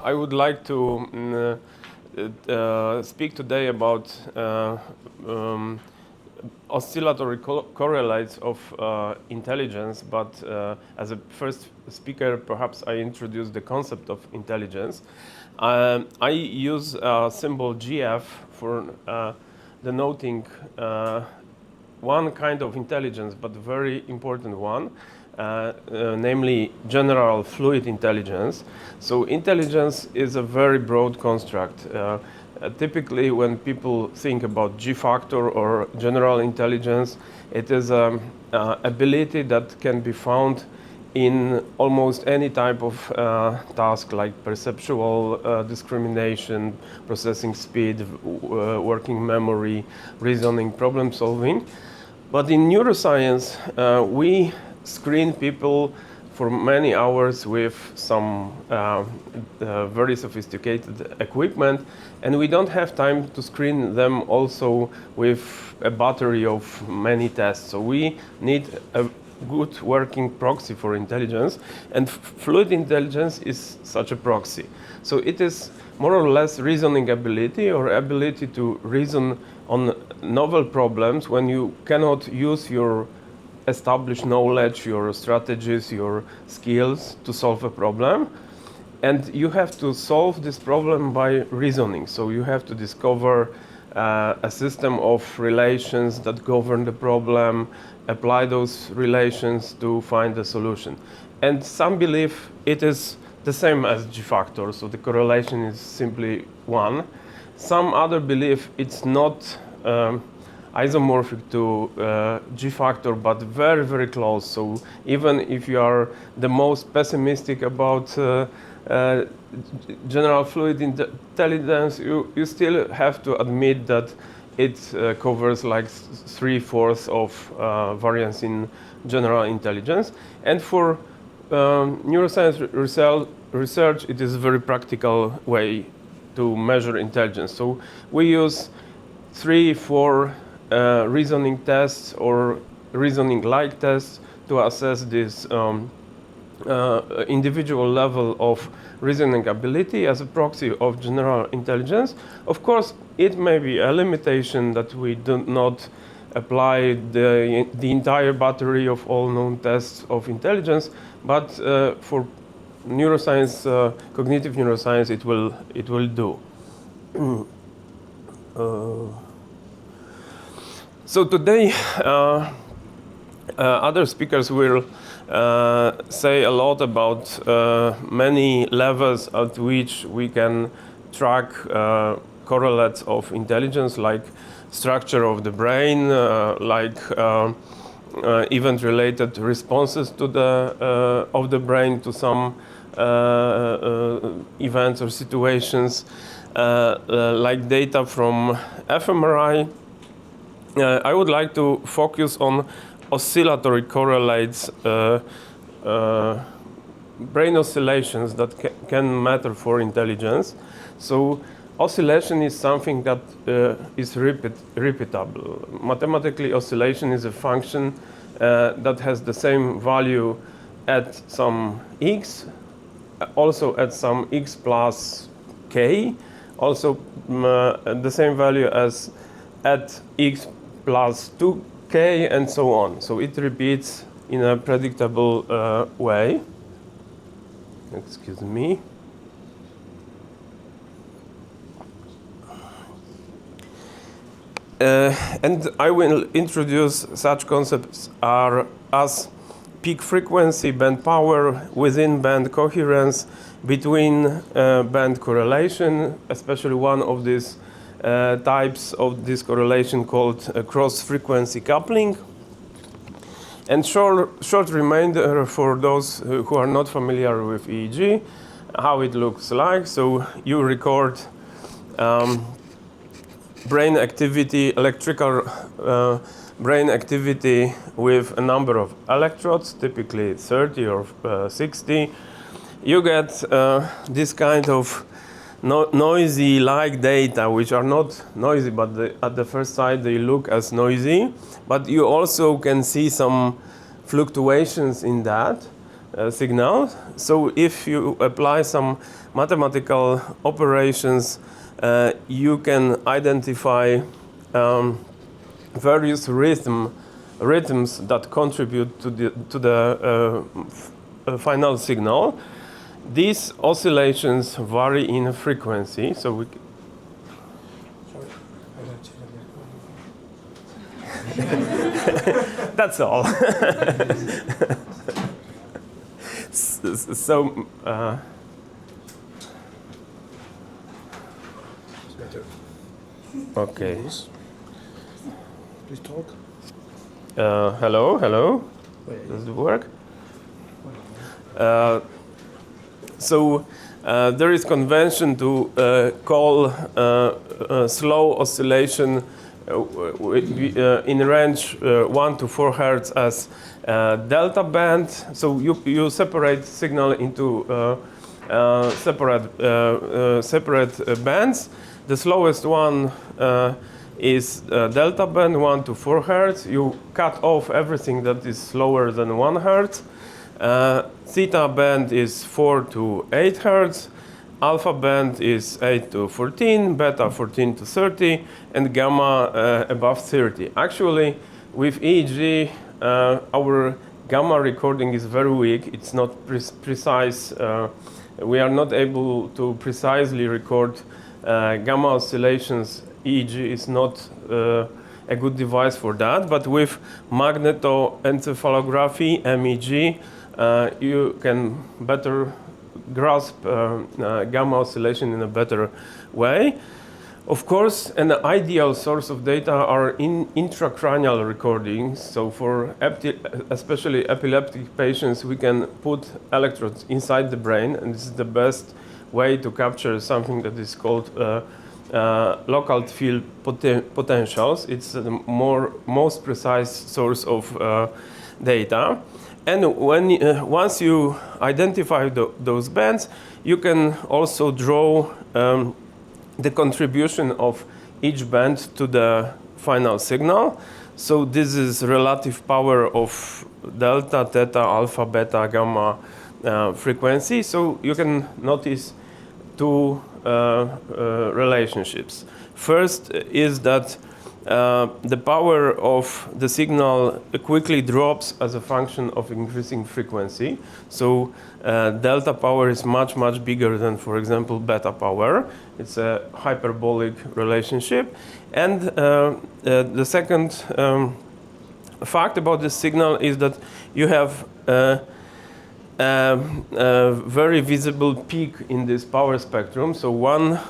I would like to speak today about oscillatory correlates of intelligence, but as a first speaker, perhaps I introduce the concept of intelligence. I use a symbol GF for denoting one kind of intelligence, but a very important one, namely general fluid intelligence. So intelligence is a very broad construct. Typically when people think about G factor or general intelligence, it is an ability that can be found in almost any type of task, like perceptual discrimination, processing speed, working memory, reasoning, problem solving. But in neuroscience, we screen people for many hours with some very sophisticated equipment, and we don't have time to screen them also with a battery of many tests. So we need a good working proxy for intelligence, and fluid intelligence is such a proxy. So it is more or less reasoning ability or ability to reason on novel problems when you cannot use your established knowledge, your strategies, your skills to solve a problem. And you have to solve this problem by reasoning. So you have to discover a system of relations that govern the problem, apply those relations to find a solution. And some believe it is the same as G factor, so the correlation is simply 1. Some other believe it's not isomorphic to G factor, but very, very close. So even if you are the most pessimistic about general fluid intelligence, you still have to admit that it covers like 3/4 of variance in general intelligence. And for neuroscience research, it is a very practical way to measure intelligence. So we use 3-4 reasoning tests or reasoning-like tests to assess this individual level of reasoning ability as a proxy of general intelligence. Of course, it may be a limitation that we do not apply the entire battery of all known tests of intelligence, but for neuroscience, cognitive neuroscience, it will do. So today, other speakers will say a lot about many levels at which we can track correlates of intelligence, like structure of the brain, like event-related responses to of the brain to some events or situations, like data from fMRI. I would like to focus on oscillatory correlates, brain oscillations that can matter for intelligence. So oscillation is something that is repeatable. Mathematically, oscillation is a function that has the same value at some x, also at some x plus k, also the same value as at x plus 2k, and so on. So it repeats in a predictable way. Excuse me. And I will introduce such concepts as peak frequency, band power, within band coherence, between band correlation, especially one of these types of this correlation called cross-frequency coupling. And short reminder for those who are not familiar with EEG, how it looks like. So you record brain activity, electrical brain activity with a number of electrodes, typically 30 or 60. You get this kind of noisy-like data, which are not noisy, but at the first sight they look as noisy. But you also can see some fluctuations in that. signal. So if you apply some mathematical operations, you can identify various rhythms that contribute to the final signal. These oscillations vary in frequency, so we that's all. So okay. Please talk. Hello. Does it work? So there is convention to call slow oscillation in range 1 to 4 hertz as delta band. So you separate signal into separate bands. The slowest one is delta band 1 to 4 hertz. You cut off everything that is slower than 1 hertz. Theta band is 4 to 8 hertz. Alpha band is 8 to 14, beta 14 to 30, and gamma above 30. Actually, with EEG, our gamma recording is very weak. It's not precise. We are not able to precisely record gamma oscillations. EEG is not a good device for that. But with magnetoencephalography, MEG, you can better grasp gamma oscillation in a better way. Of course, an ideal source of data are in intracranial recordings. So for especially epileptic patients, we can put electrodes inside the brain, and this is the best way to capture something that is called local field potentials. It's the most precise source of data. And when once you identify those bands, you can also draw the contribution of each band to the final signal. So this is relative power of delta, theta, alpha, beta, gamma frequency. So you can notice two relationships. First is that the power of the signal quickly drops as a function of increasing frequency. So delta power is much bigger than, for example, beta power. It's a hyperbolic relationship. And the second fact about this signal is that you have a very visible peak in this power spectrum. So one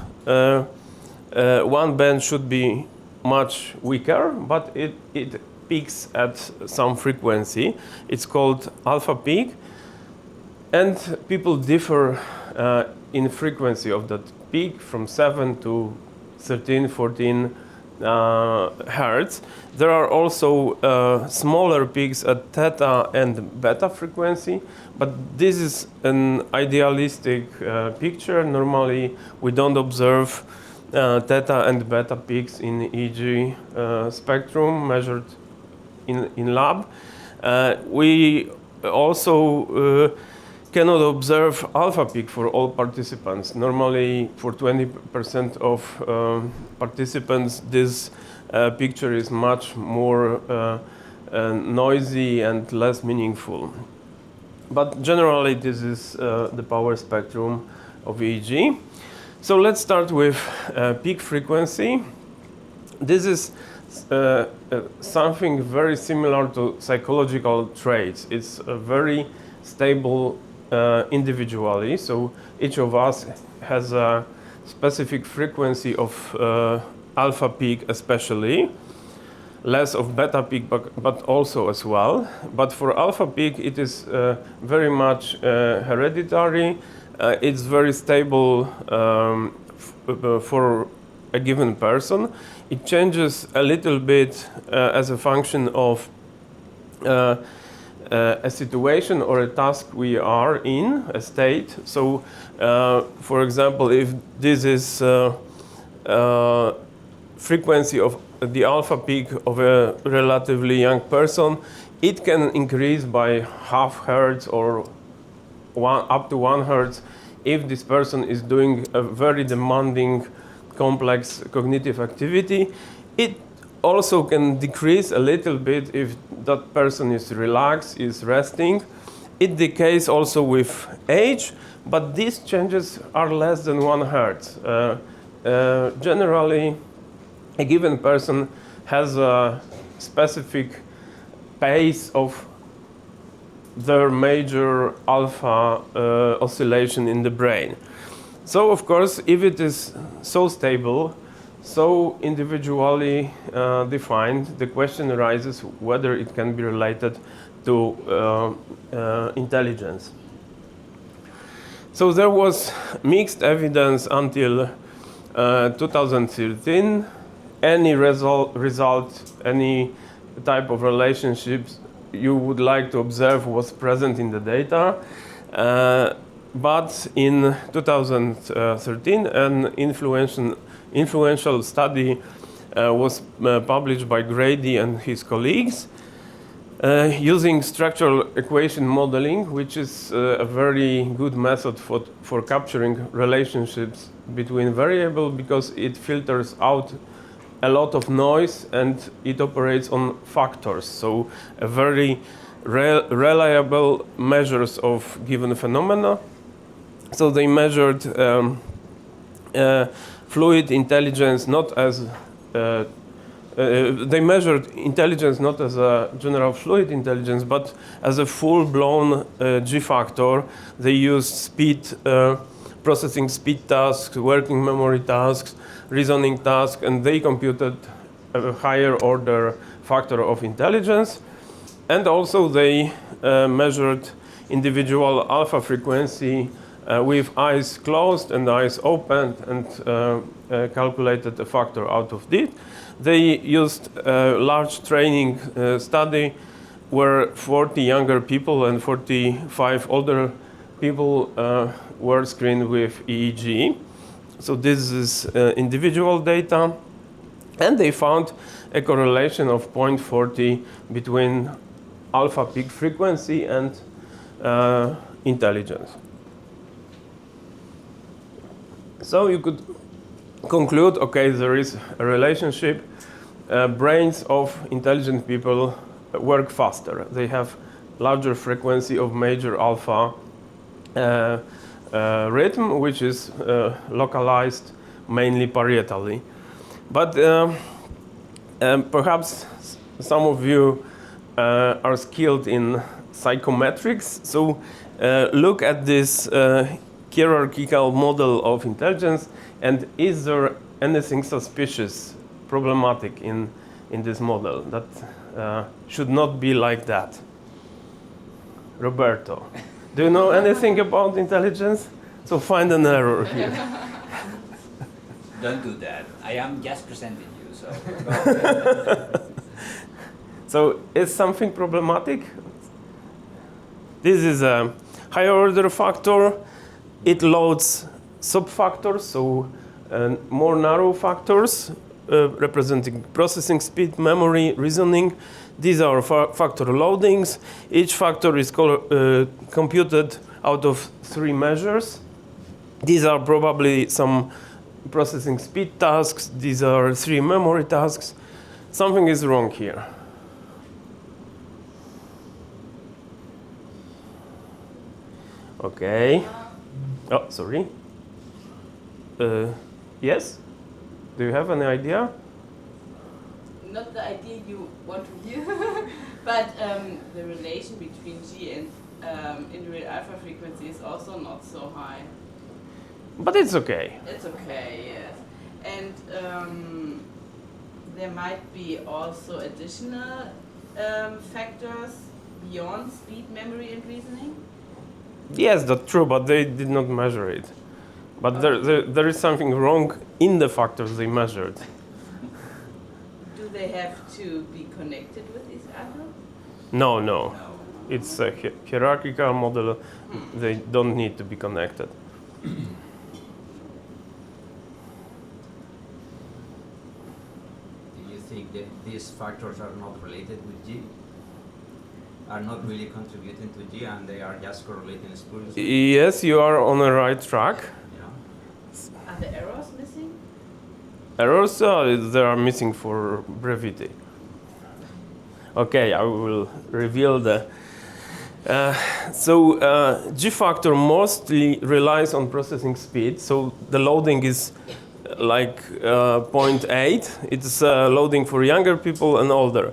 band should be much weaker, but it peaks at some frequency. It's called alpha peak, and people differ in frequency of that peak from 7 to 13, 14 hertz. There are also smaller peaks at theta and beta frequency, but this is an idealistic picture. Normally, we don't observe theta and beta peaks in EEG spectrum measured in lab. We also cannot observe alpha peak for all participants. Normally, for 20% of participants, this picture is much more noisy and less meaningful. But generally, this is the power spectrum of EEG. So let's start with peak frequency. This is something very similar to psychological traits. It's very stable individually. So each of us has a specific frequency of alpha peak, especially less of beta peak, but also as well. But for alpha peak, it is very much hereditary. It's very stable for a given person. It changes a little bit as a function of a situation or a task we are in, a state. So, for example, if this is frequency of the alpha peak of a relatively young person, it can increase by half hertz or up to 1 hertz if this person is doing a very demanding, complex cognitive activity. It also can decrease a little bit if that person is relaxed, is resting. It decays also with age, but these changes are less than 1 hertz. Generally, a given person has a specific pace of their major alpha oscillation in the brain. So, of course, if it is so stable, so individually defined, the question arises whether it can be related to intelligence. So there was mixed evidence until 2013. Any result, any type of relationships you would like to observe was present in the data. But in 2013, an influential study was published by Grady and his colleagues using structural equation modeling, which is a very good method for capturing relationships between variables because it filters out a lot of noise and it operates on factors. So a very reliable measures of given phenomena. So they measured fluid intelligence not as they measured intelligence not as a general fluid intelligence, but as a full-blown G factor. They used speed, processing speed tasks, working memory tasks, reasoning tasks, and they computed a higher order factor of intelligence. And also they measured individual alpha frequency with eyes closed and eyes opened and calculated a factor out of it. They used a large training study where 40 younger people and 45 older people were screened with EEG. So this is individual data. And they found a correlation of 0.40 between alpha peak frequency and intelligence. So you could conclude, okay, there is a relationship. Brains of intelligent people work faster. They have larger frequency of major alpha rhythm, which is localized mainly parietally. But perhaps some of you are skilled in psychometrics. So look at this hierarchical model of intelligence, and is there anything suspicious, problematic in this model that should not be like that? Roberto, do you know anything about intelligence? So find an error here. Don't do that. I am just presenting you, so. So is something problematic? This is a higher order factor. It loads subfactors, so more narrow factors representing processing speed, memory, reasoning. These are factor loadings. Each factor is computed out of 3 measures. These are probably some processing speed tasks. These are 3 memory tasks. Something is wrong here. Okay. Oh, sorry. Yes? Do you have any idea? Not the idea you want to hear, but the relation between G and individual alpha frequency is also not so high. But it's okay. It's okay, yes. And there might be also additional factors beyond speed, memory, and reasoning. Yes, that's true, but they did not measure it. But there is something wrong in the factors they measured. Do they have to be connected with each other? No. It's a hierarchical model. They don't need to be connected. Do you think that these factors are not related with G? are not really contributing to G and they are just correlating spuriously? Yes, you are on the right track. Yeah. Are the errors missing? Errors, they are missing for brevity. Okay, I will reveal the... G factor mostly relies on processing speed. So the loading is like 0.8. It's loading for younger people and older.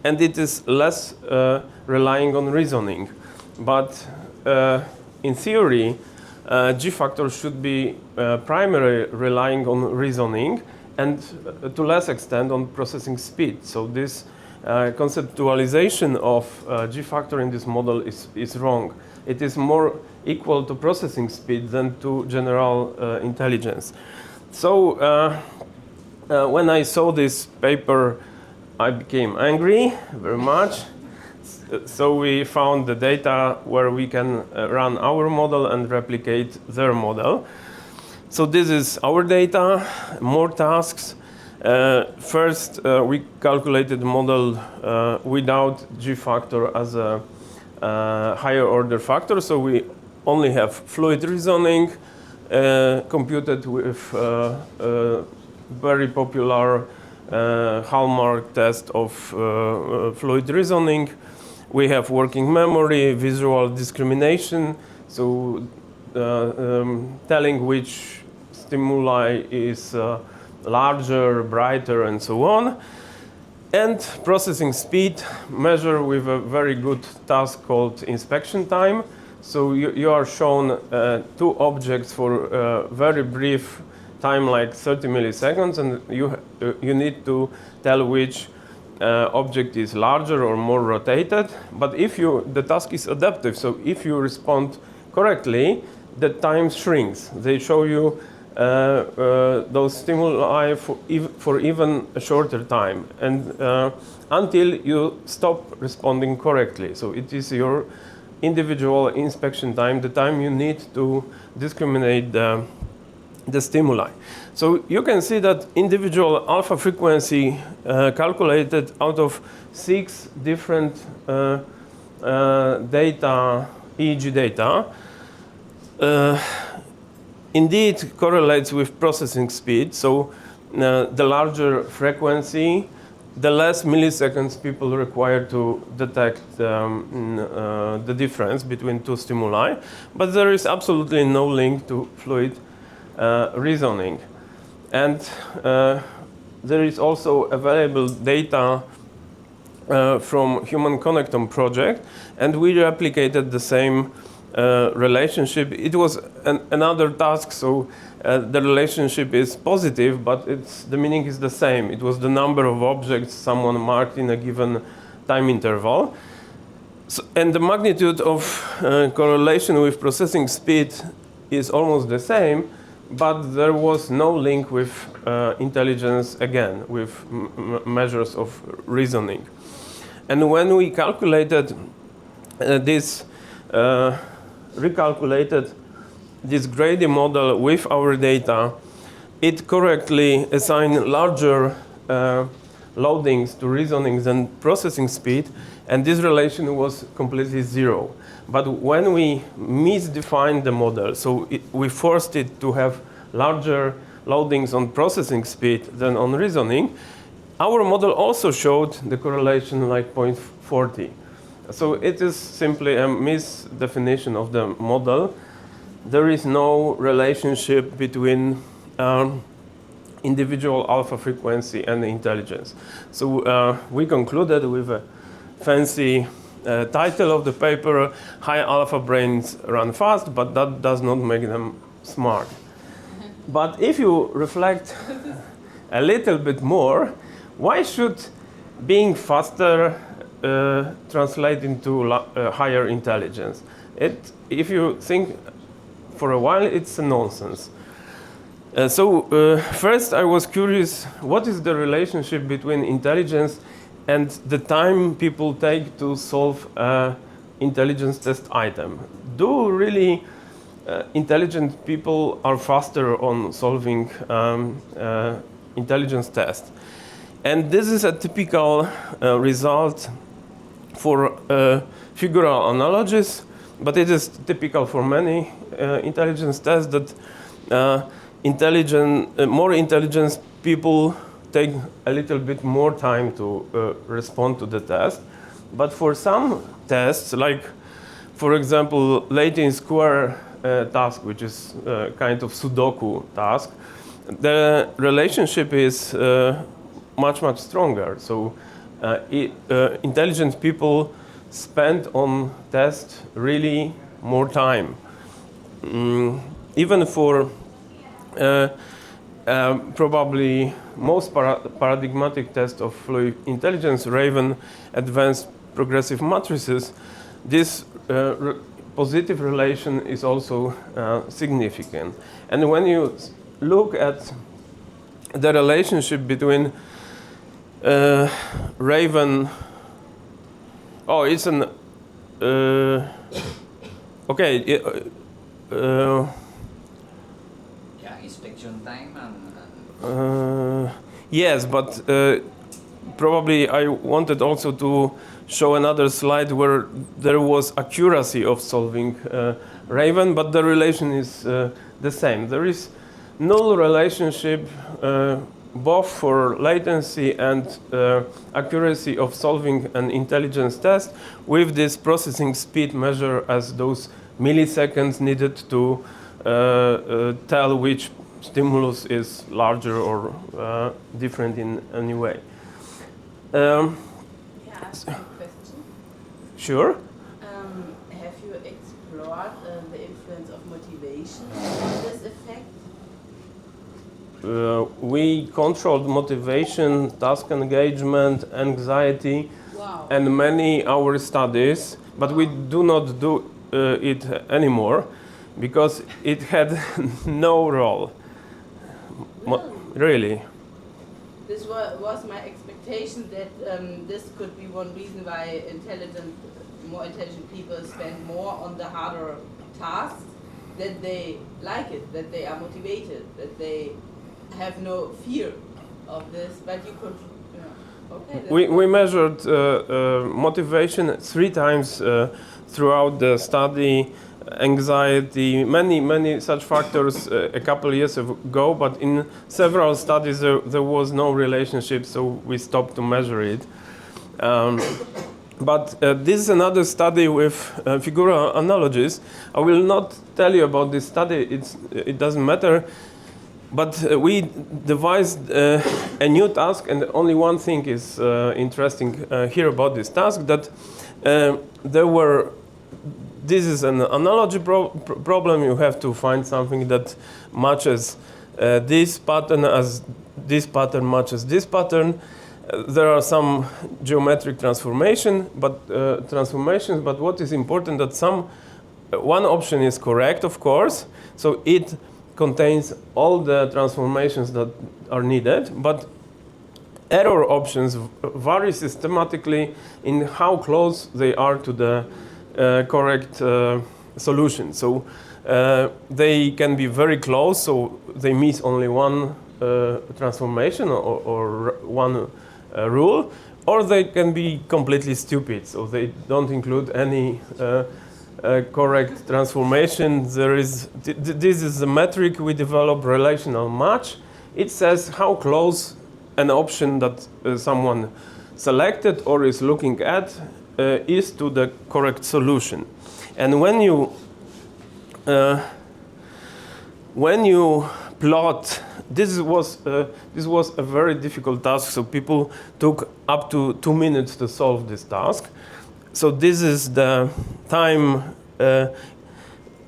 And it is less relying on reasoning. But in theory, G factor should be primarily relying on reasoning and to less extent on processing speed. So this conceptualization of G factor in this model is wrong. It is more equal to processing speed than to general intelligence. So when I saw this paper, I became angry very much. So we found the data where we can run our model and replicate their model. So this is our data, more tasks. First, we calculated the model without G factor as a higher order factor. So we only have fluid reasoning computed with very popular hallmark test of fluid reasoning. We have working memory, visual discrimination, so telling which stimuli is larger, brighter, and so on. And processing speed measure with a very good task called inspection time. So you are shown two objects for a very brief time, like 30 milliseconds, and you need to tell which object is larger or more rotated. But if the task is adaptive, so if you respond correctly, the time shrinks. They show you those stimuli for even a shorter time, and until you stop responding correctly. So it is your individual inspection time, the time you need to discriminate the stimuli. So you can see that individual alpha frequency calculated out of 6 different data, EEG data, indeed correlates with processing speed. So the larger frequency, the less milliseconds people require to detect the difference between two stimuli. But there is absolutely no link to fluid reasoning. And there is also available data from Human Connectome project, and we replicated the same relationship. It was another task, so the relationship is positive, but the meaning is the same. It was the number of objects someone marked in a given time interval. So, and the magnitude of correlation with processing speed is almost the same, but there was no link with intelligence, again, with measures of reasoning. And when we calculated recalculated this Grady model with our data, it correctly assigned larger loadings to reasoning than processing speed, and this relation was completely zero. But when we misdefined the model, so we forced it to have larger loadings on processing speed than on reasoning, our model also showed the correlation like 0.40. So it is simply a misdefinition of the model. There is no relationship between individual alpha frequency and intelligence. So we concluded with a fancy title of the paper, high alpha brains run fast, but that does not make them smart. But if you reflect a little bit more, why should being faster translate into higher intelligence? If you think for a while, it's a nonsense. First I was curious, what is the relationship between intelligence and the time people take to solve an intelligence test item? Do really intelligent people are faster on solving intelligence tests? And this is a typical result for figural analogies, but it is typical for many intelligence tests that more intelligent people take a little bit more time to respond to the test. But for some tests, like for example, Latin square task, which is kind of Sudoku task, the relationship is much stronger. So intelligent people spend on test really more time. Even for probably most paradigmatic test of fluid intelligence, Raven advanced progressive matrices, this positive relation is also significant. And when you look at the relationship between Raven, it's an okay. Inspection time and yes, but probably I wanted also to show another slide where there was accuracy of solving Raven, but the relation is the same. There is null relationship both for latency and accuracy of solving an intelligence test with this processing speed measure as those milliseconds needed to tell which stimulus is larger or different in any way. Can I ask you a question? Sure. Have you explored the influence of motivation on this effect? We controlled motivation, task engagement, anxiety, Wow. and many our studies, but we do not do it anymore because it had no role. Really. This was my expectation that this could be one reason why more intelligent people spend more on the harder tasks, that they like it, that they are motivated, that they have no fear of this, but you could, okay. We measured motivation 3 times throughout the study, anxiety, many such factors a couple of years ago, but in several studies there was no relationship, so we stopped to measure it. But this is another study with figural analogies. I will not tell you about this study, it doesn't matter. But we devised a new task, and only one thing is interesting here about this task, that this is an analogy problem. You have to find something that matches this pattern as this pattern matches this pattern. There are some geometric transformations, but what is important that one option is correct, of course, so it contains all the transformations that are needed, but error options vary systematically in how close they are to the correct solution. So they can be very close, so they miss only one transformation or one rule, or they can be completely stupid, so they don't include any correct transformation. This is the metric we develop, relational match. It says how close an option that someone selected or is looking at is to the correct solution. And when you plot, this was a very difficult task, so people took up to 2 minutes to solve this task. So this is the time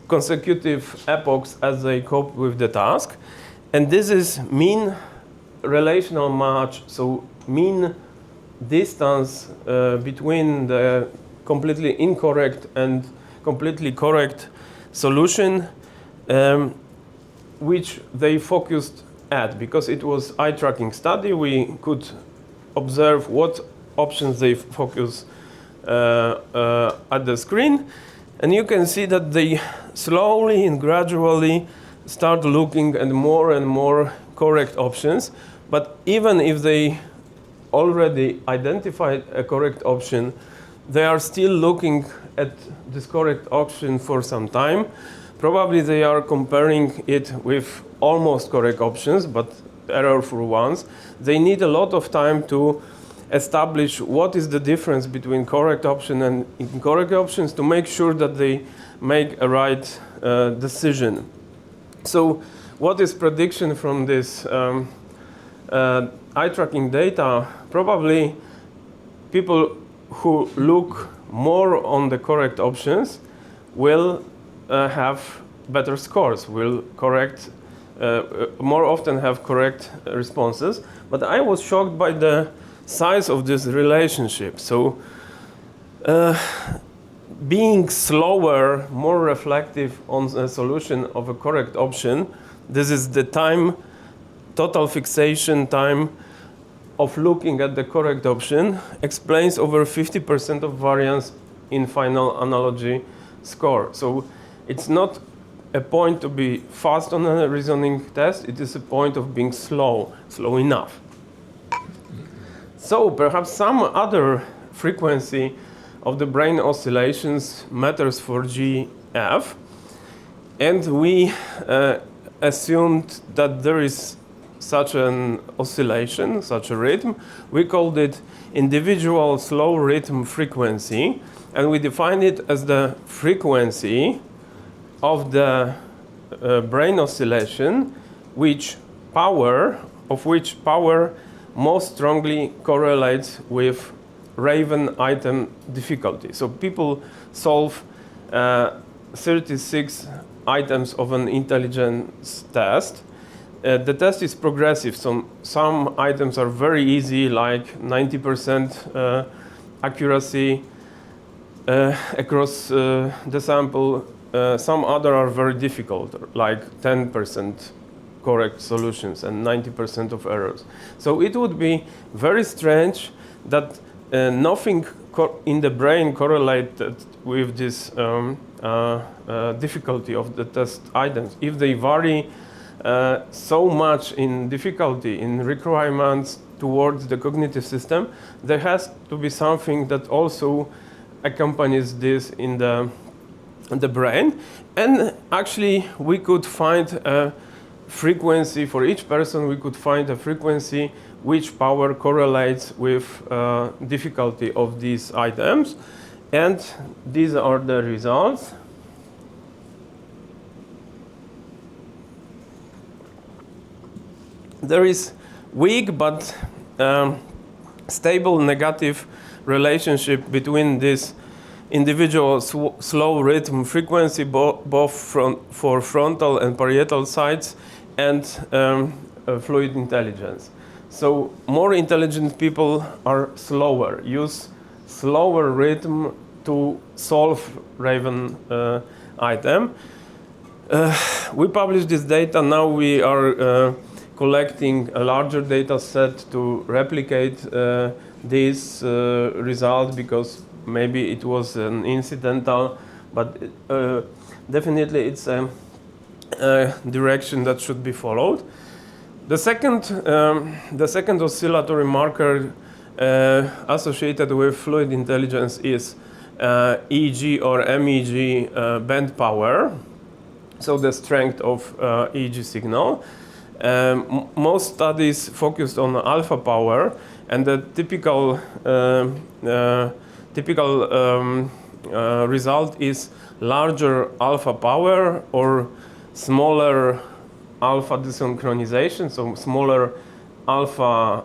consecutive epochs as they cope with the task. And this is mean relational match, so mean distance between the completely incorrect and completely correct solution, which they focused at. Because it was eye-tracking study, we could observe what options they focus at the screen, and you can see that they slowly and gradually start looking at more and more correct options. But even if they already identified a correct option, they are still looking at this correct option for some time. Probably they are comparing it with almost correct options, but errorful ones. They need a lot of time to establish what is the difference between correct option and incorrect options to make sure that they make a right decision. So what is prediction from this eye tracking data? Probably people who look more on the correct options will have better scores, will correct more often have correct responses. But I was shocked by the size of this relationship. So being slower, more reflective on the solution of a correct option, this is the time, total fixation time of looking at the correct option, explains over 50% of variance in final analogy score. So it's not a point to be fast on a reasoning test, it is a point of being slow enough. So perhaps some other frequency of the brain oscillations matters for GF, and we assumed that there is such an oscillation, such a rhythm. We called it individual slow rhythm frequency, and we defined it as the frequency of the brain oscillation, which power most strongly correlates with Raven item difficulty. So people solve 36 items of an intelligence test. The test is progressive, so some items are very easy, like 90% accuracy across the sample. Some other are very difficult, like 10% correct solutions and 90% of errors. So it would be very strange that nothing in the brain correlated with this difficulty of the test items. If they vary so much in difficulty, in requirements towards the cognitive system, there has to be something that also accompanies this in the brain. And actually we could find a frequency for each person. We could find a frequency which power correlates with difficulty of these items, and these are the results. There is weak but stable negative relationship between this individual slow rhythm frequency, both for frontal and parietal sides, and fluid intelligence. So more intelligent people are slower, use slower rhythm to solve Raven item. We published this data. Now we are collecting a larger data set to replicate this result, because maybe it was an incidental, but definitely it's a direction that should be followed. The second oscillatory marker associated with fluid intelligence is EEG or MEG band power, so the strength of EEG signal. Most studies focused on alpha power, and the typical result is larger alpha power or smaller alpha desynchronization, so smaller alpha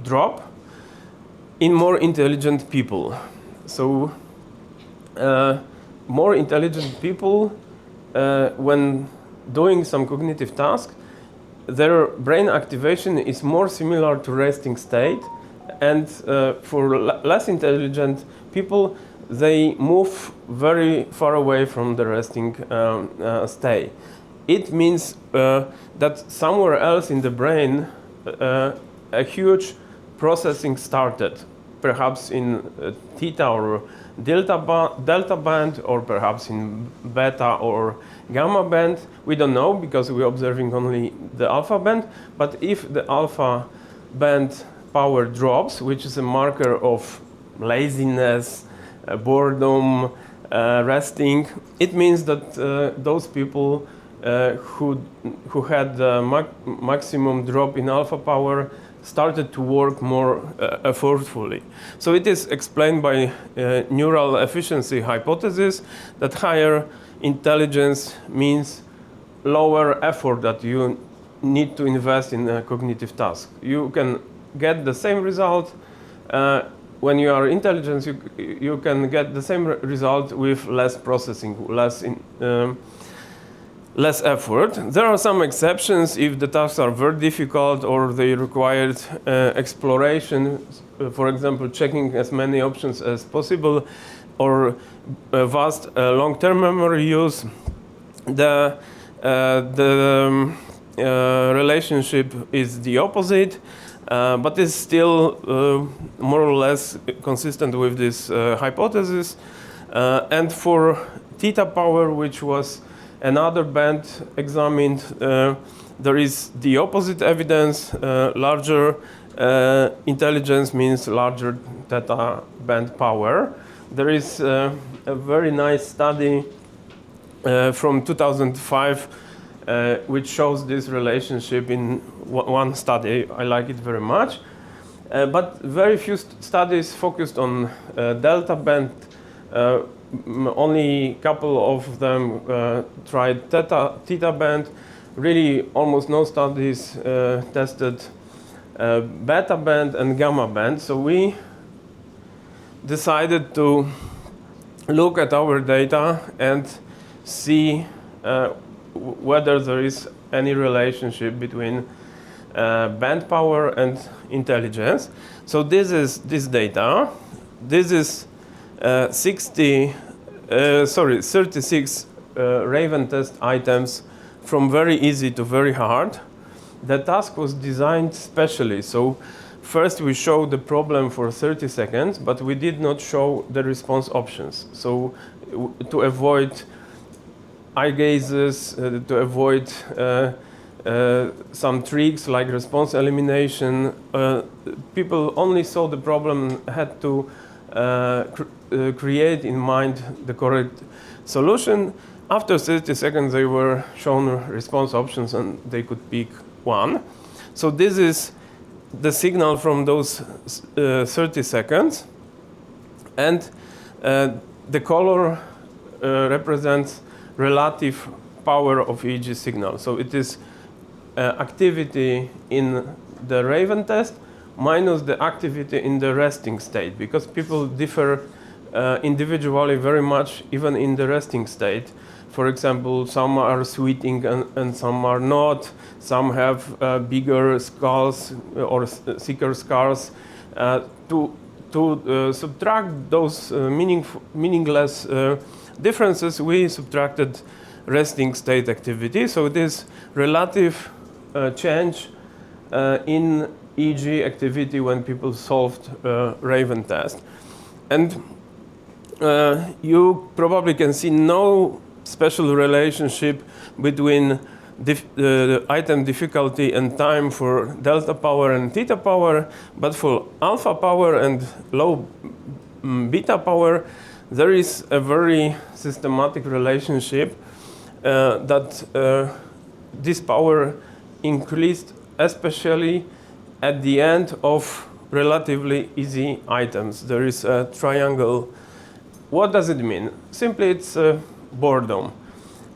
drop in more intelligent people. So more intelligent people, when doing some cognitive task, their brain activation is more similar to resting state, and for less intelligent people, they move very far away from the resting state. It means that somewhere else in the brain a huge processing started, perhaps in theta or delta band, or perhaps in beta or gamma band. We don't know, because we're observing only the alpha band. But if the alpha band power drops, which is a marker of laziness, boredom, resting. It means that those people who had the maximum drop in alpha power started to work more effortfully. So it is explained by neural efficiency hypothesis that higher intelligence means lower effort that you need to invest in a cognitive task. You can get the same result when you are intelligent. You can get the same result with less processing, less effort. There are some exceptions if the tasks are very difficult or they required exploration, for example, checking as many options as possible, or vast long-term memory use. The relationship is the opposite, but is still more or less consistent with this hypothesis. And for theta power, which was another band examined, there is the opposite evidence. Larger intelligence means larger theta band power. There is a very nice study from 2005 which shows this relationship in one study. I like it very much. But very few studies focused on delta band. Only a couple of them tried theta band. Really, almost no studies tested beta band and gamma band. So we decided to look at our data and see whether there is any relationship between band power and intelligence. So this is this data. This is 36 Raven test items from very easy to very hard. The task was designed specially. So first we showed the problem for 30 seconds, but we did not show the response options. So to avoid eye gazes, to avoid some tricks like response elimination, people only saw the problem, had to create in mind the correct solution. After 30 seconds, they were shown response options and they could pick one. So this is the signal from those 30 seconds. And the color represents relative power of EEG signal. So it is activity in the Raven test minus the activity in the resting state, because people differ individually very much, even in the resting state. For example, some are sweating and some are not. Some have bigger skulls or thicker scars. To subtract those meaningless differences, we subtracted resting state activity. So this relative change in EEG activity when people solved Raven test. And you probably can see no special relationship between the item difficulty and time for delta power and theta power, but for alpha power and low beta power, there is a very systematic relationship that this power increased, especially at the end of relatively easy items. There is a triangle. What does it mean? Simply, it's boredom.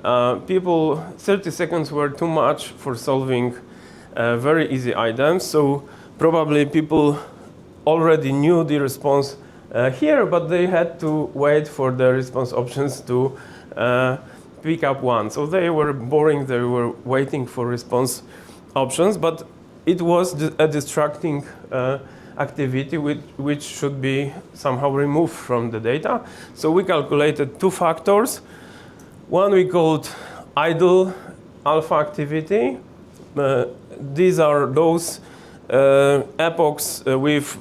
30 seconds were too much for solving very easy items, so probably people already knew the response here, but they had to wait for the response options to pick up one. So they were boring, they were waiting for response options, but it was a distracting activity which should be somehow removed from the data. So we calculated two factors. One we called idle alpha activity. These are those epochs with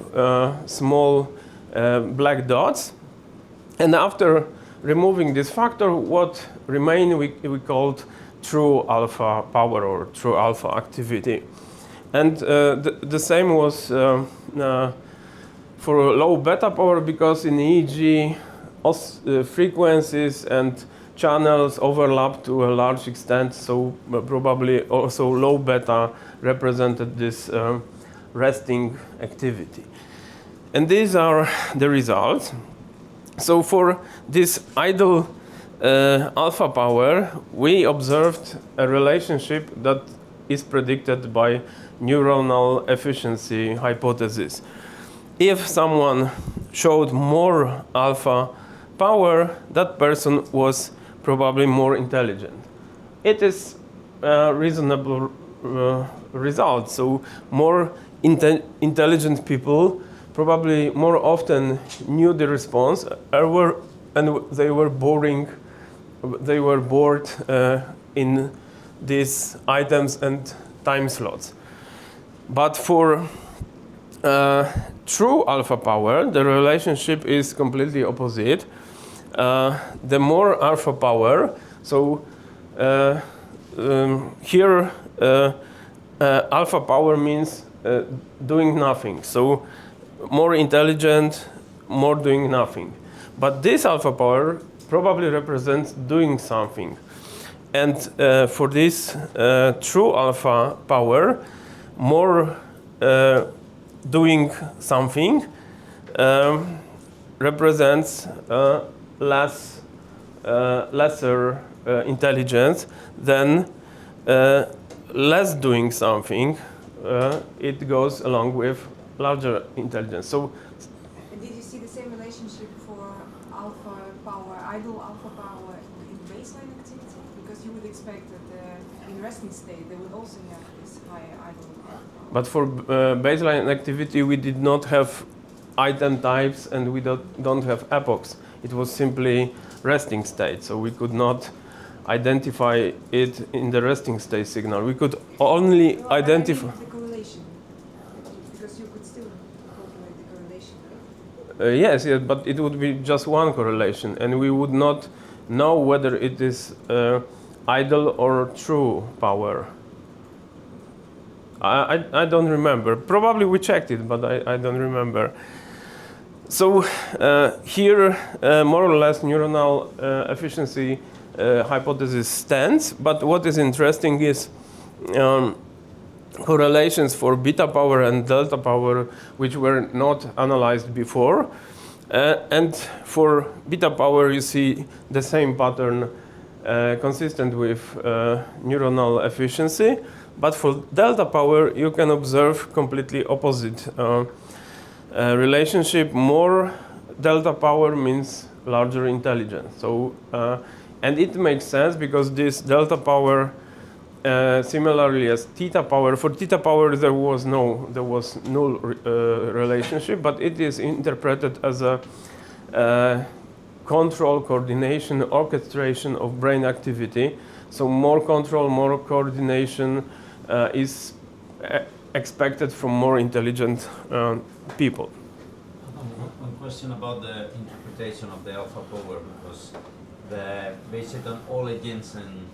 small black dots. And after removing this factor, what remained we called true alpha power or true alpha activity. And the same was for low beta power because in EEG frequencies and channels overlap to a large extent, so probably also low beta represented this resting activity. And these are the results. So for this idle alpha power, we observed a relationship that is predicted by neuronal efficiency hypothesis. If someone showed more alpha power, that person was probably more intelligent. It is a reasonable result. So more intelligent people probably more often knew the response and they were bored in these items and time slots. But for true alpha power, the relationship is completely opposite. The more alpha power, so here alpha power means doing nothing. So more intelligent, more doing nothing. But this alpha power probably represents doing something. And for this true alpha power, more doing something represents lesser intelligence than less doing something. It goes along with larger intelligence. So, and did you see the same relationship for alpha power, idle alpha power in baseline activity? Because you would expect that in resting state they would also have this high idle alpha power. But for baseline activity, we did not have item types and we don't have epochs. It was simply resting state, so we could not identify it in the resting state signal. We could only identify the correlation, because you could still calculate the correlation, right? yes, but it would be just one correlation, and we would not know whether it is idle or true power. I don't remember. Probably we checked it, but I don't remember. So here, more or less, neuronal efficiency hypothesis stands. But what is interesting is correlations for beta power and delta power, which were not analyzed before. And for beta power, you see the same pattern consistent with neuronal efficiency. But for delta power, you can observe completely opposite relationship. More delta power means larger intelligence. So, and it makes sense because this delta power, similarly as theta power, for theta power there was null relationship, but it is interpreted as a control, coordination, orchestration of brain activity. So more control, more coordination is expected from more intelligent people. One question about the interpretation of the alpha power, because based on all Jagiellonian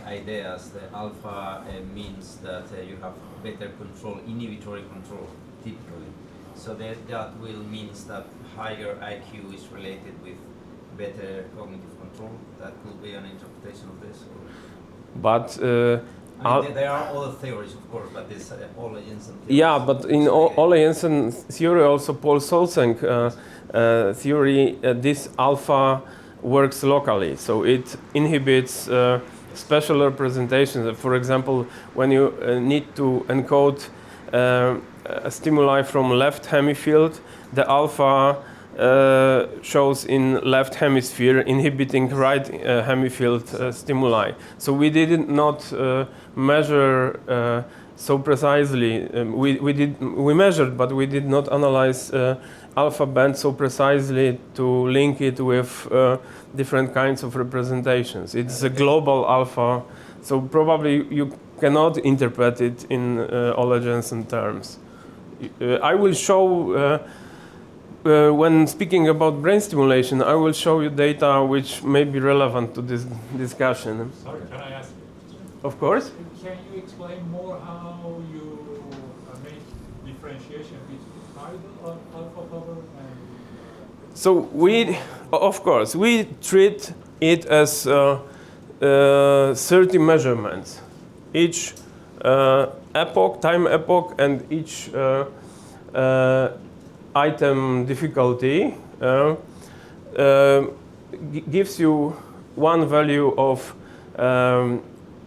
ideas, the alpha means that you have better control, inhibitory control, typically. So that will means that higher IQ is related with better cognitive control. That could be an interpretation of this. Or? But I mean, there are other theories, of course, but this all Jagiellonian. Yeah, but in all Jagiellonian theory, also Paul Solzhenk theory, this alpha works locally, so it inhibits special representations. For example, when you need to encode a stimuli from left hemifield, the alpha shows in left hemisphere, inhibiting right hemifield stimuli. So we did not measure so precisely. We measured, but we did not analyze alpha band so precisely to link it with different kinds of representations. It's a global alpha, so probably you cannot interpret it in all Jagiellonian terms. I will show. When speaking about brain stimulation, I will show you data which may be relevant to this discussion. Sorry, can I ask? Of course. Can you explain more how you make differentiation between idle alpha power and So of course, we treat it as 30 measurements. Each time epoch, and each item difficulty gives you one value of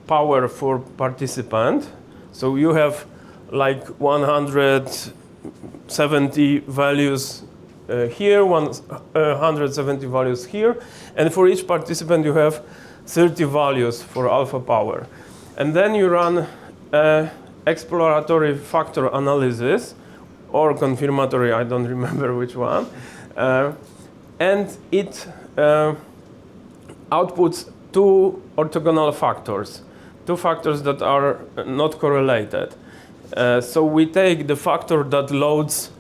power for participant. So you have like 170 values here, 170 values here, and for each participant you have 30 values for alpha power. And then you run exploratory factor analysis, or confirmatory, I don't remember which one, and it outputs two orthogonal factors, two factors that are not correlated. So we take the factor that loads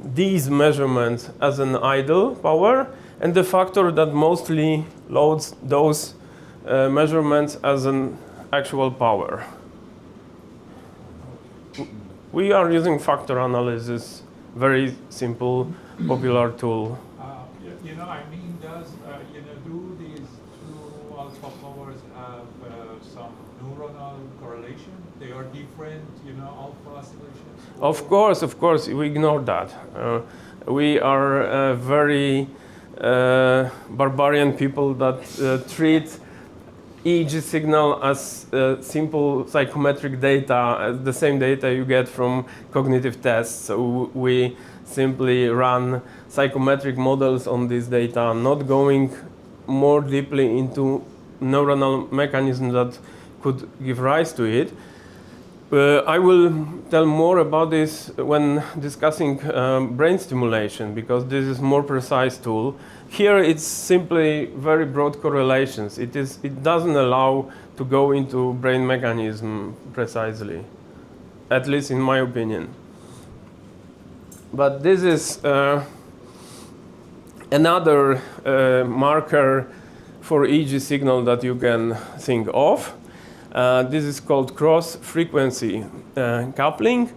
these measurements as an idle power, and the factor that mostly loads those measurements as an actual power. We are using factor analysis, very simple, popular tool. I mean, does do these two alpha powers have some neuronal correlation? They are different, alpha oscillations? Of course, we ignore that. We are very barbarian people that treat EEG signal as simple psychometric data, the same data you get from cognitive tests. So we simply run psychometric models on this data, not going more deeply into neuronal mechanisms that could give rise to it. I will tell more about this when discussing brain stimulation, because this is more precise tool. Here it's simply very broad correlations. It doesn't allow to go into brain mechanism precisely, at least in my opinion. But this is another marker for EEG signal that you can think of. This is called cross-frequency coupling.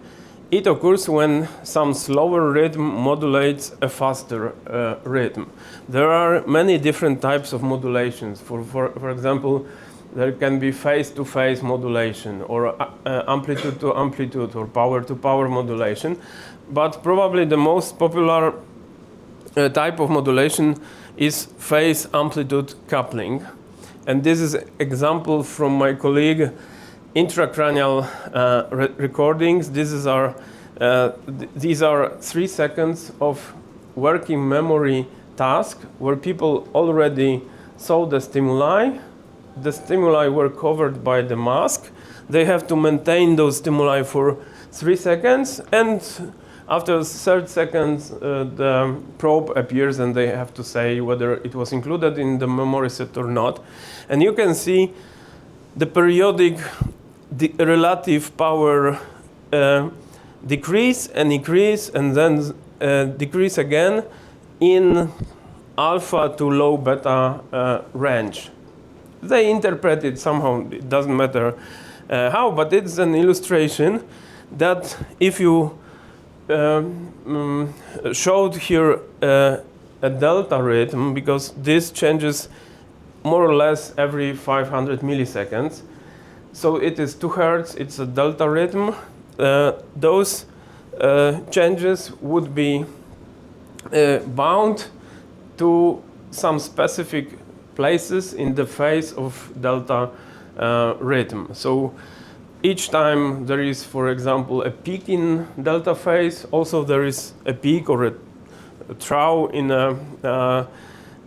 It occurs when some slower rhythm modulates a faster rhythm. There are many different types of modulations. For example, there can be phase-to-phase modulation, or amplitude-to-amplitude, or power-to-power modulation. But probably the most popular type of modulation is phase-amplitude coupling. And this is an example from my colleague intracranial recordings. These are 3 seconds of working memory task where people already saw the stimuli. The stimuli were covered by the mask. They have to maintain those stimuli for 3 seconds, and after 30 seconds the probe appears and they have to say whether it was included in the memory set or not. And you can see the periodic relative power decrease and increase, and then decrease again in alpha to low beta range. They interpret it somehow, it doesn't matter how, but it's an illustration that if you showed here a delta rhythm, because this changes more or less every 500 milliseconds. So it is 2 Hertz, it's a delta rhythm. Those changes would be bound to some specific places in the phase of delta rhythm. So each time there is, for example, a peak in delta phase, also there is a peak or a trough in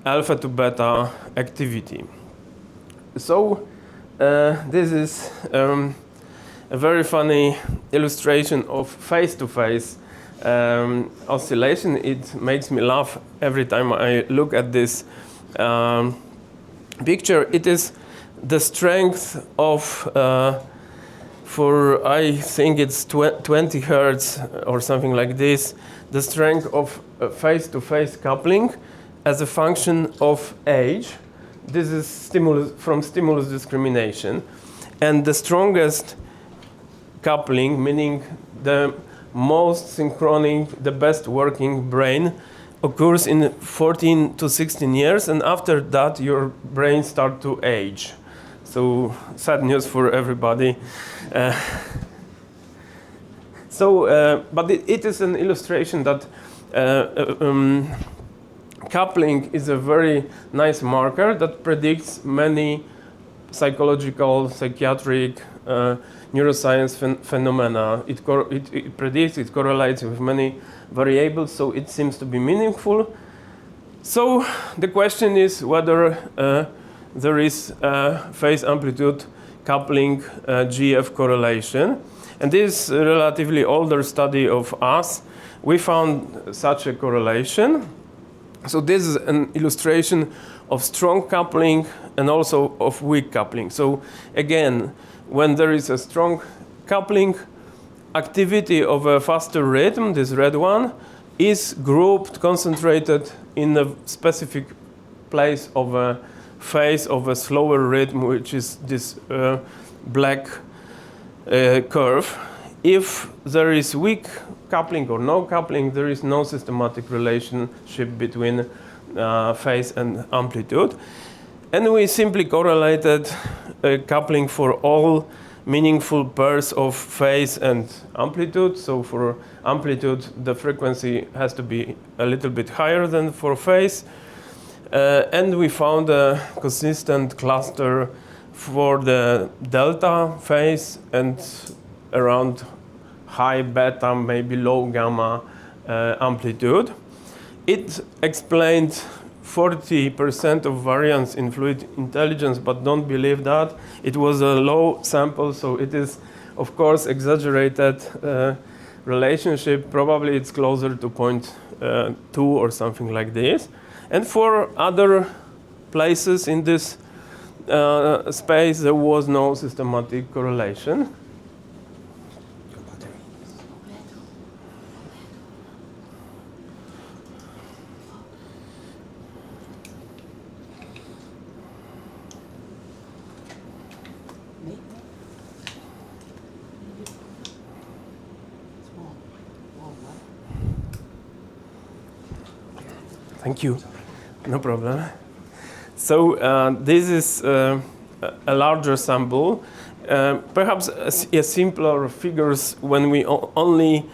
alpha to beta activity. So this is a very funny illustration of phase-to-phase oscillation. It makes me laugh every time I look at this picture. It is the strength of for I think it's 20 Hertz or something like this, the strength of phase-to-phase coupling as a function of age. This is stimulus discrimination. And the strongest coupling, meaning the most synchronic, the best working brain occurs in 14 to 16 years, and after that your brain starts to age. So sad news for everybody. But it is an illustration that coupling is a very nice marker that predicts many psychological, psychiatric, neuroscience phenomena. It predicts, it correlates with many variables, so it seems to be meaningful. So the question is whether there is phase amplitude coupling GF correlation. And this relatively older study of us, we found such a correlation. So this is an illustration of strong coupling and also of weak coupling. So again, when there is a strong coupling, activity of a faster rhythm, this red one, is grouped, concentrated in a specific place of a phase of a slower rhythm, which is this black curve. If there is weak coupling or no coupling, there is no systematic relationship between phase and amplitude. And we simply correlated coupling for all meaningful pairs of phase and amplitude. So for amplitude, the frequency has to be a little bit higher than for phase. And we found a consistent cluster for the delta phase and around high beta, maybe low gamma amplitude. It explained 40% of variance in fluid intelligence, but don't believe that. It was a low sample, so it is, of course, exaggerated relationship. Probably it's closer to 0.2 or something like this. And for other places in this space, there was no systematic correlation. Thank you. No problem. So this is a larger sample. Perhaps a simpler figures when we only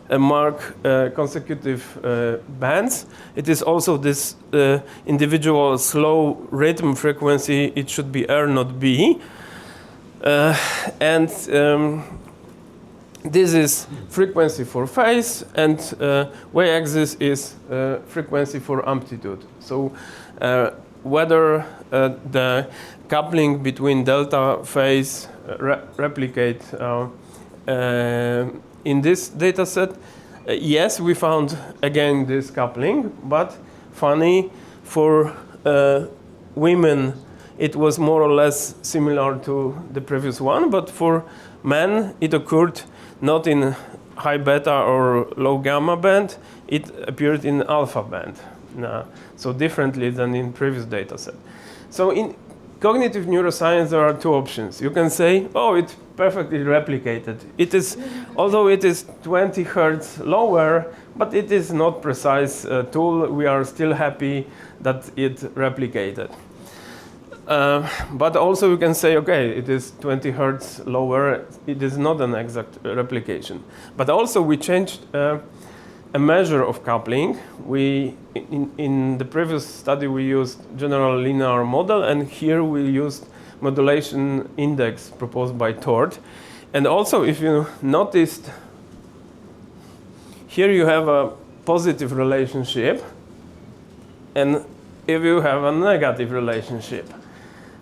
mark consecutive bands. It is also this individual slow rhythm frequency. It should be R, not B. This is frequency for phase, and y-axis is frequency for amplitude. So whether the coupling between delta phase replicate in this data set, yes, we found again this coupling, but funny, for women it was more or less similar to the previous one, but for men it occurred not in high beta or low gamma band, it appeared in alpha band. So differently than in previous data set. So in cognitive neuroscience, there are two options. You can say, oh, it's perfectly replicated. It is, although it is 20 hertz lower, but it is not precise tool. We are still happy that it replicated. But also you can say, okay, it is 20 hertz lower. It is not an exact replication. But also we changed a measure of coupling. In the previous study we used general linear model, and here we used modulation index proposed by Tort. And also, if you noticed, here you have a positive relationship, and if you have a negative relationship.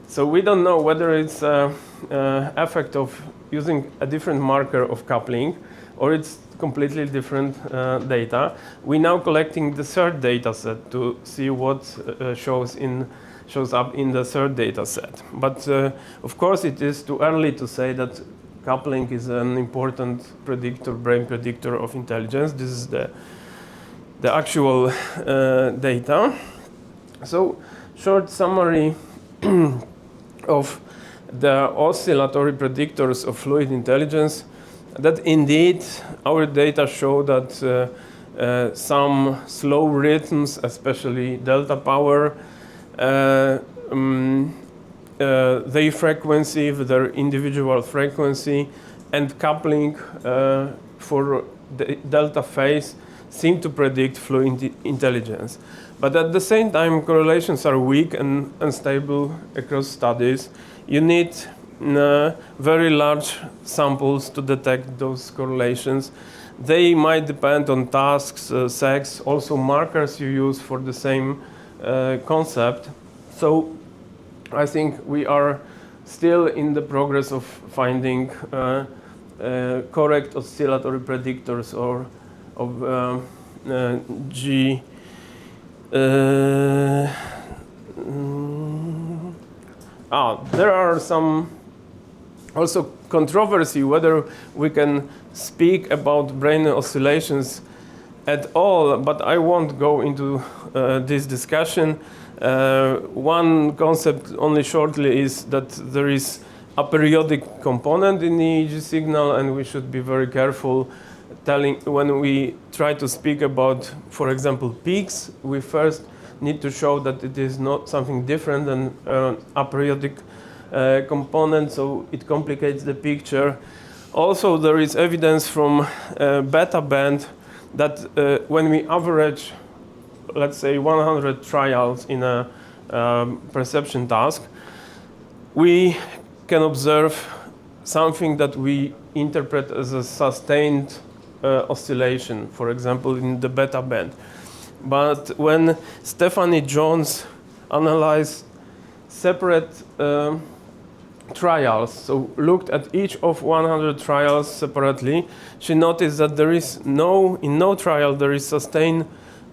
So we don't know whether it's an effect of using a different marker of coupling, or it's completely different data. We're now collecting the third data set to see what shows up in the third data set. But of course it is too early to say that coupling is an important predictor, brain predictor of intelligence. This is the actual data. So short summary of the oscillatory predictors of fluid intelligence. that indeed our data show that some slow rhythms, especially delta power, their frequency, their individual frequency, and coupling for the delta phase seem to predict fluid intelligence. But at the same time, correlations are weak and unstable across studies. You need very large samples to detect those correlations. They might depend on tasks, sex, also markers you use for the same concept. So I think we are still in the progress of finding correct oscillatory predictors or of G. There are some also controversy whether we can speak about brain oscillations at all, but I won't go into this discussion. One concept only shortly is that there is a periodic component in the EEG signal, and we should be very careful when we try to speak about, for example, peaks. We first need to show that it is not something different than a periodic component, so it complicates the picture. Also, there is evidence from beta band that when we average, let's say, 100 trials in a perception task, we can observe something that we interpret as a sustained oscillation, for example, in the beta band. But when Stephanie Jones analyzed separate trials, so looked at each of 100 trials separately, she noticed that there is in no trial there is sustained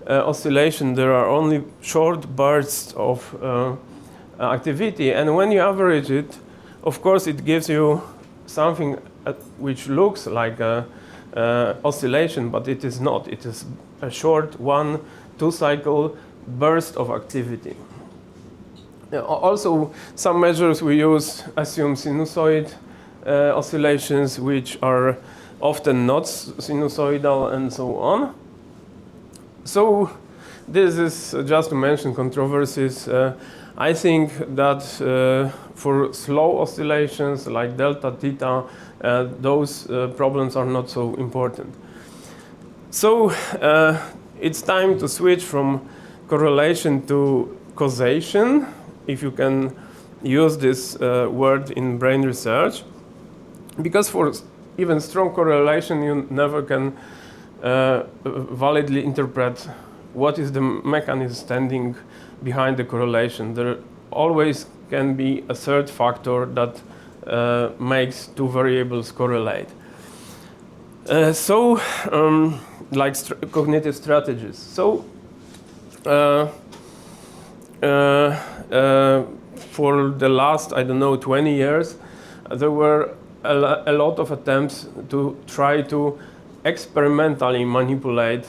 oscillation. There are only short bursts of activity, and when you average it, of course, it gives you something which looks like a oscillation, but it is not. It is a short 1-2 cycle burst of activity. Also, some measures we use assume sinusoid oscillations, which are often not sinusoidal, and so on. So this is just to mention controversies. I think that for slow oscillations like delta, theta, those problems are not so important. So it's time to switch from correlation to causation, if you can use this word in brain research. Because for even strong correlation, you never can validly interpret what is the mechanism standing behind the correlation. There always can be a third factor that makes two variables correlate. Like cognitive strategies. So for the last, 20 years, there were a lot of attempts to try to experimentally manipulate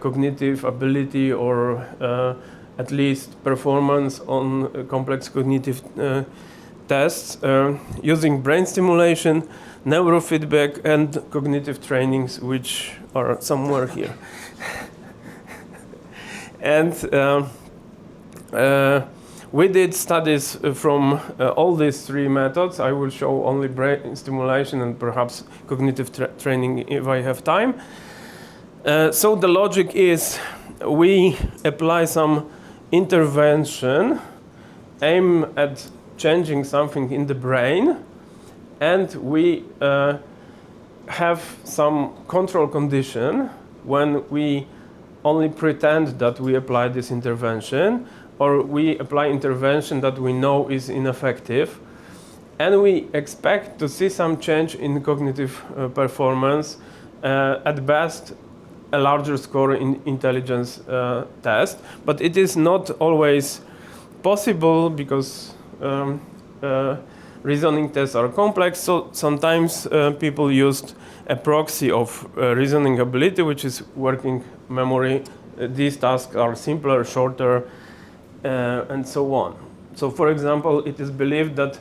cognitive ability or at least performance on complex cognitive tests using brain stimulation, neurofeedback, and cognitive trainings, which are somewhere here. And we did studies from all these three methods. I will show only brain stimulation and perhaps cognitive training if I have time. So the logic is we apply some intervention, aim at changing something in the brain, and we have some control condition when we only pretend that we apply this intervention, or we apply intervention that we know is ineffective, and we expect to see some change in cognitive performance, at best a larger score in intelligence test, but it is not always possible because reasoning tests are complex, so sometimes people used a proxy of reasoning ability, which is working memory. These tasks are simpler, shorter, and so on. So for example, it is believed that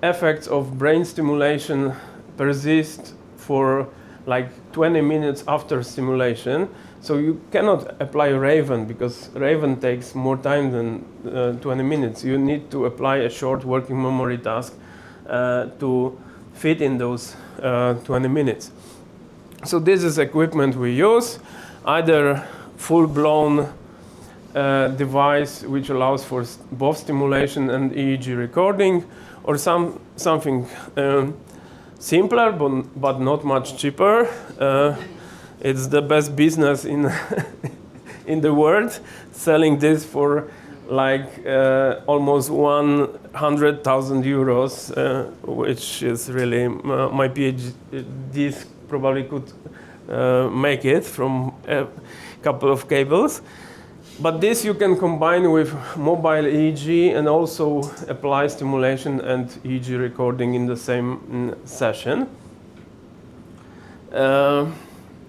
effects of brain stimulation persist for like 20 minutes after stimulation. So you cannot apply Raven because Raven takes more time than 20 minutes. You need to apply a short working memory task to fit in those 20 minutes. So this is equipment we use, either full-blown device which allows for both stimulation and EEG recording, or something simpler but not much cheaper. It's the best business in in the world, selling this for like almost 100,000 euros, which is really my PhD probably could make it from a couple of cables. But this you can combine with mobile EEG and also apply stimulation and EEG recording in the same session.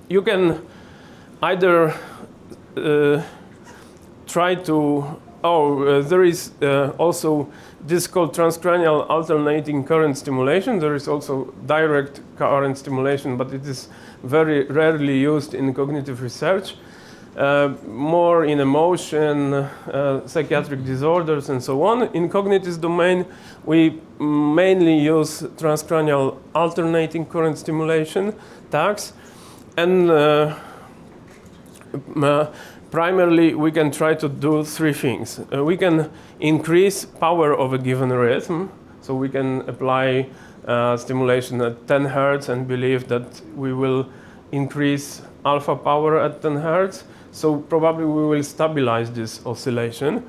You can either try to, there is also this called transcranial alternating current stimulation. There is also direct current stimulation, but it is very rarely used in cognitive research. More in emotion, psychiatric disorders, and so on. In cognitive domain, we mainly use transcranial alternating current stimulation tags, and primarily we can try to do three things. We can increase power of a given rhythm, so we can apply stimulation at 10 Hertz and believe that we will increase alpha power at 10 Hertz. So probably we will stabilize this oscillation.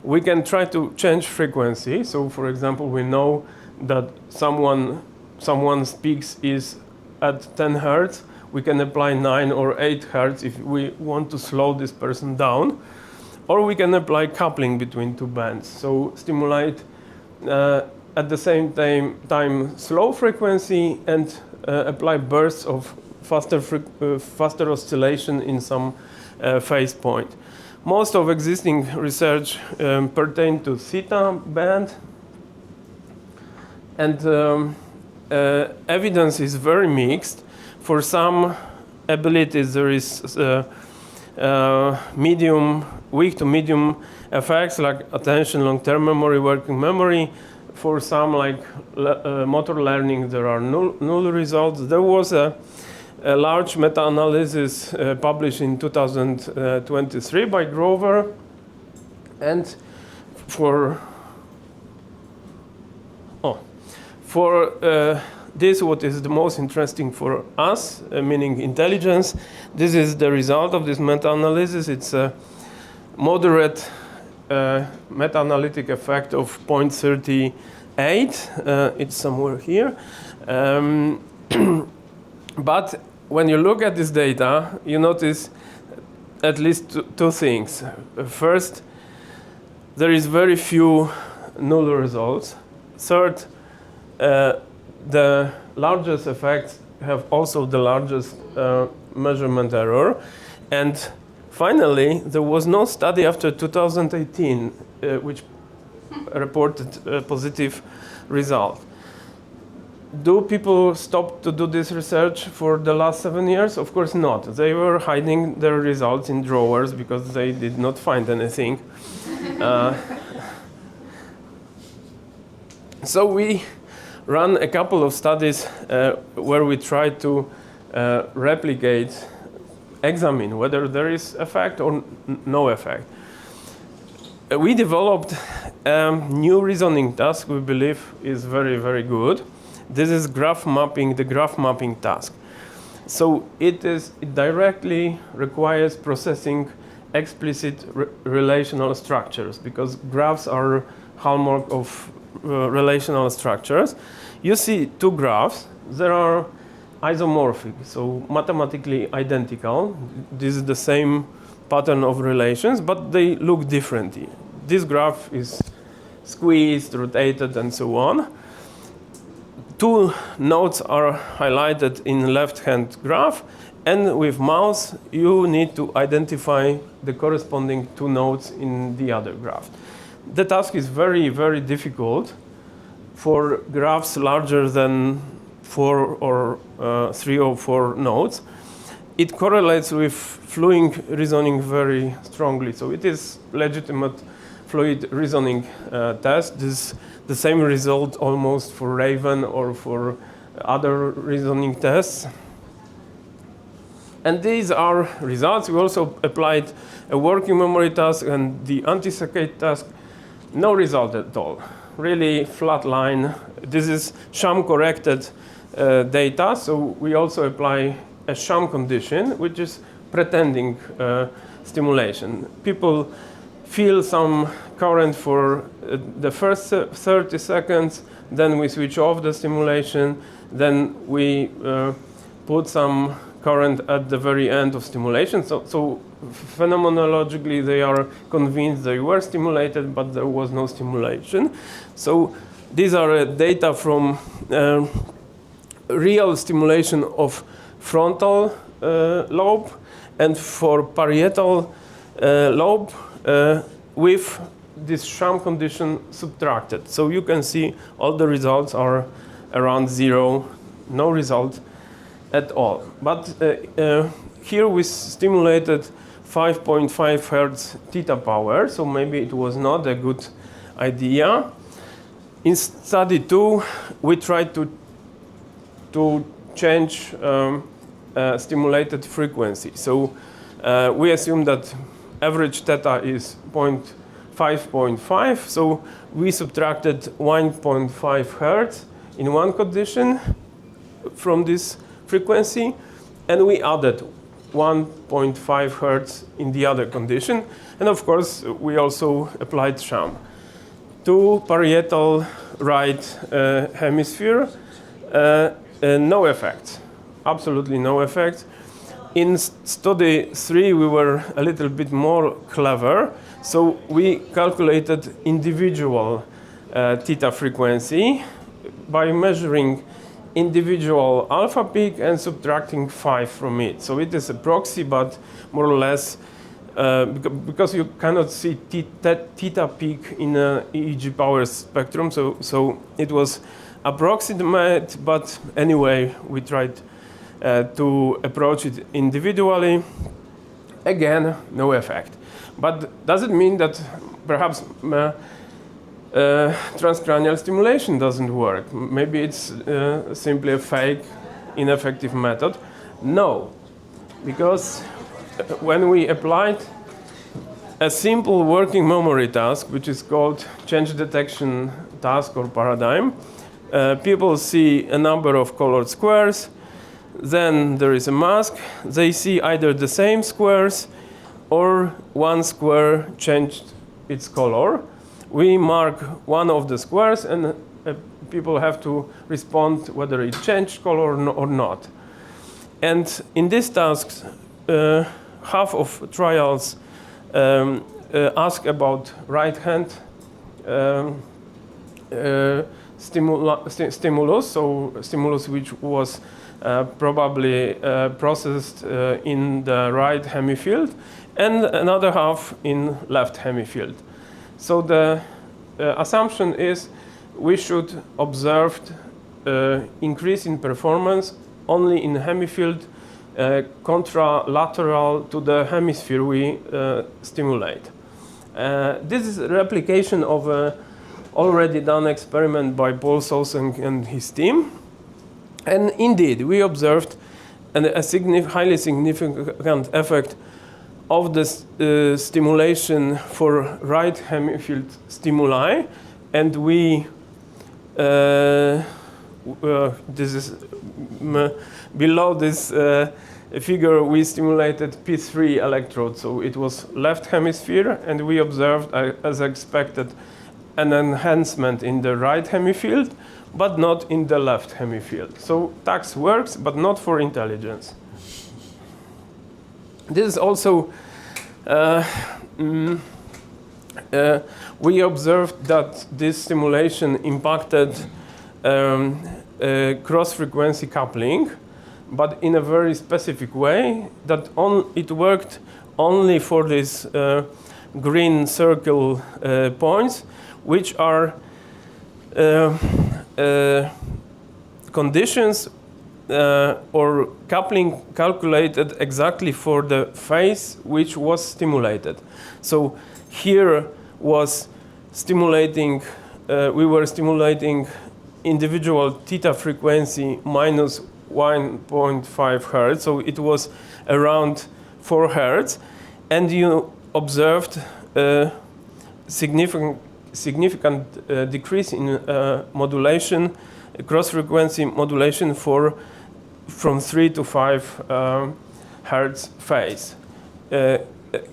We can try to change frequency. So for example, we know that someone's peaks is at 10 Hertz. We can apply 9 or 8 Hertz if we want to slow this person down. Or we can apply coupling between two bands. So stimulate at the same time slow frequency and apply bursts of faster oscillation in some phase point. Most of existing research pertain to theta band, and evidence is very mixed. For some abilities there is weak to medium effects like attention, long-term memory, working memory. For some like motor learning there are null results. There was a large meta-analysis published in 2023 by Grover, and for this, what is the most interesting for us, meaning intelligence, this is the result of this meta-analysis. It's a moderate meta-analytic effect of 0.38. It's somewhere here. But when you look at this data, you notice at least two things. First, there is very few null results. Third, the largest effects have also the largest measurement error. And finally, there was no study after 2018 which reported a positive result. Do people stop to do this research for the last 7 years? Of course not. They were hiding their results in drawers because they did not find anything. So we ran a couple of studies where we tried to examine whether there is effect or no effect. We developed a new reasoning task we believe is very, very good. This is the graph mapping task. So it directly requires processing explicit relational structures because graphs are hallmark of relational structures. You see two graphs. They are isomorphic, so mathematically identical. This is the same pattern of relations, but they look differently. This graph is squeezed, rotated, and so on. Two nodes are highlighted in left-hand graph, and with mouse you need to identify the corresponding two nodes in the other graph. The task is very, very difficult for graphs larger than 4 or 3 or 4 nodes. It correlates with fluid reasoning very strongly. So it is legitimate fluid reasoning test. This is the same result almost for Raven or for other reasoning tests. And these are results. We also applied a working memory task and the anti-saccade task. No result at all. Really flat line. This is sham-corrected data. So we also apply a sham condition, which is pretending stimulation. People feel some current for the first 30 seconds, then we switch off the stimulation, then we put some current at the very end of stimulation. So phenomenologically, they are convinced they were stimulated, but there was no stimulation. So these are data from real stimulation of frontal lobe and for parietal lobe with this sham condition subtracted. So you can see all the results are around 0, no result at all. But here we stimulated 5.5 Hertz theta power, so maybe it was not a good idea. In study 2, we tried to change stimulated frequency. So we assume that average theta is 5.5, so we subtracted 1.5 Hertz in one condition from this frequency, and we added 1.5 Hertz in the other condition. And of course, we also applied sham to parietal right hemisphere. No effect, absolutely no effect. In study 3, we were a little bit more clever. So we calculated individual theta frequency by measuring individual alpha peak and subtracting 5 from it. So it is a proxy, but more or less, because you cannot see theta peak in an EEG power spectrum, so it was approximate, but anyway, we tried to approach it individually. Again, no effect. But does it mean that perhaps transcranial stimulation doesn't work? Maybe it's simply a fake, ineffective method? No, because when we applied a simple working memory task, which is called change detection task or paradigm, people see a number of colored squares, then there is a mask, they see either the same squares or one square changed its color. We mark one of the squares and people have to respond whether it changed color or not. And in these tasks, half of trials ask about right hand stimulus, so stimulus which was probably processed in the right hemifield, and another half in left hemifield. So the assumption is we should observe increase in performance only in hemifield contralateral to the hemisphere we stimulate. This is a replication of a already done experiment by Paul Soseng and his team. And indeed, we observed a highly significant effect of the stimulation for right hemifield stimuli. And we, this is below this figure, we stimulated P3 electrode. So it was left hemisphere, and we observed, as expected, an enhancement in the right hemifield, but not in the left hemifield. So TAX works, but not for intelligence. This is also, we observed that this stimulation impacted cross-frequency coupling, but in a very specific way, that it worked only for these green circle points, which are conditions or coupling calculated exactly for the phase which was stimulated. So here was stimulating, we were stimulating individual theta frequency minus 1.5 hertz, so it was around 4 hertz, and you observed a significant decrease in modulation, cross-frequency modulation from 3 to 5 hertz phase.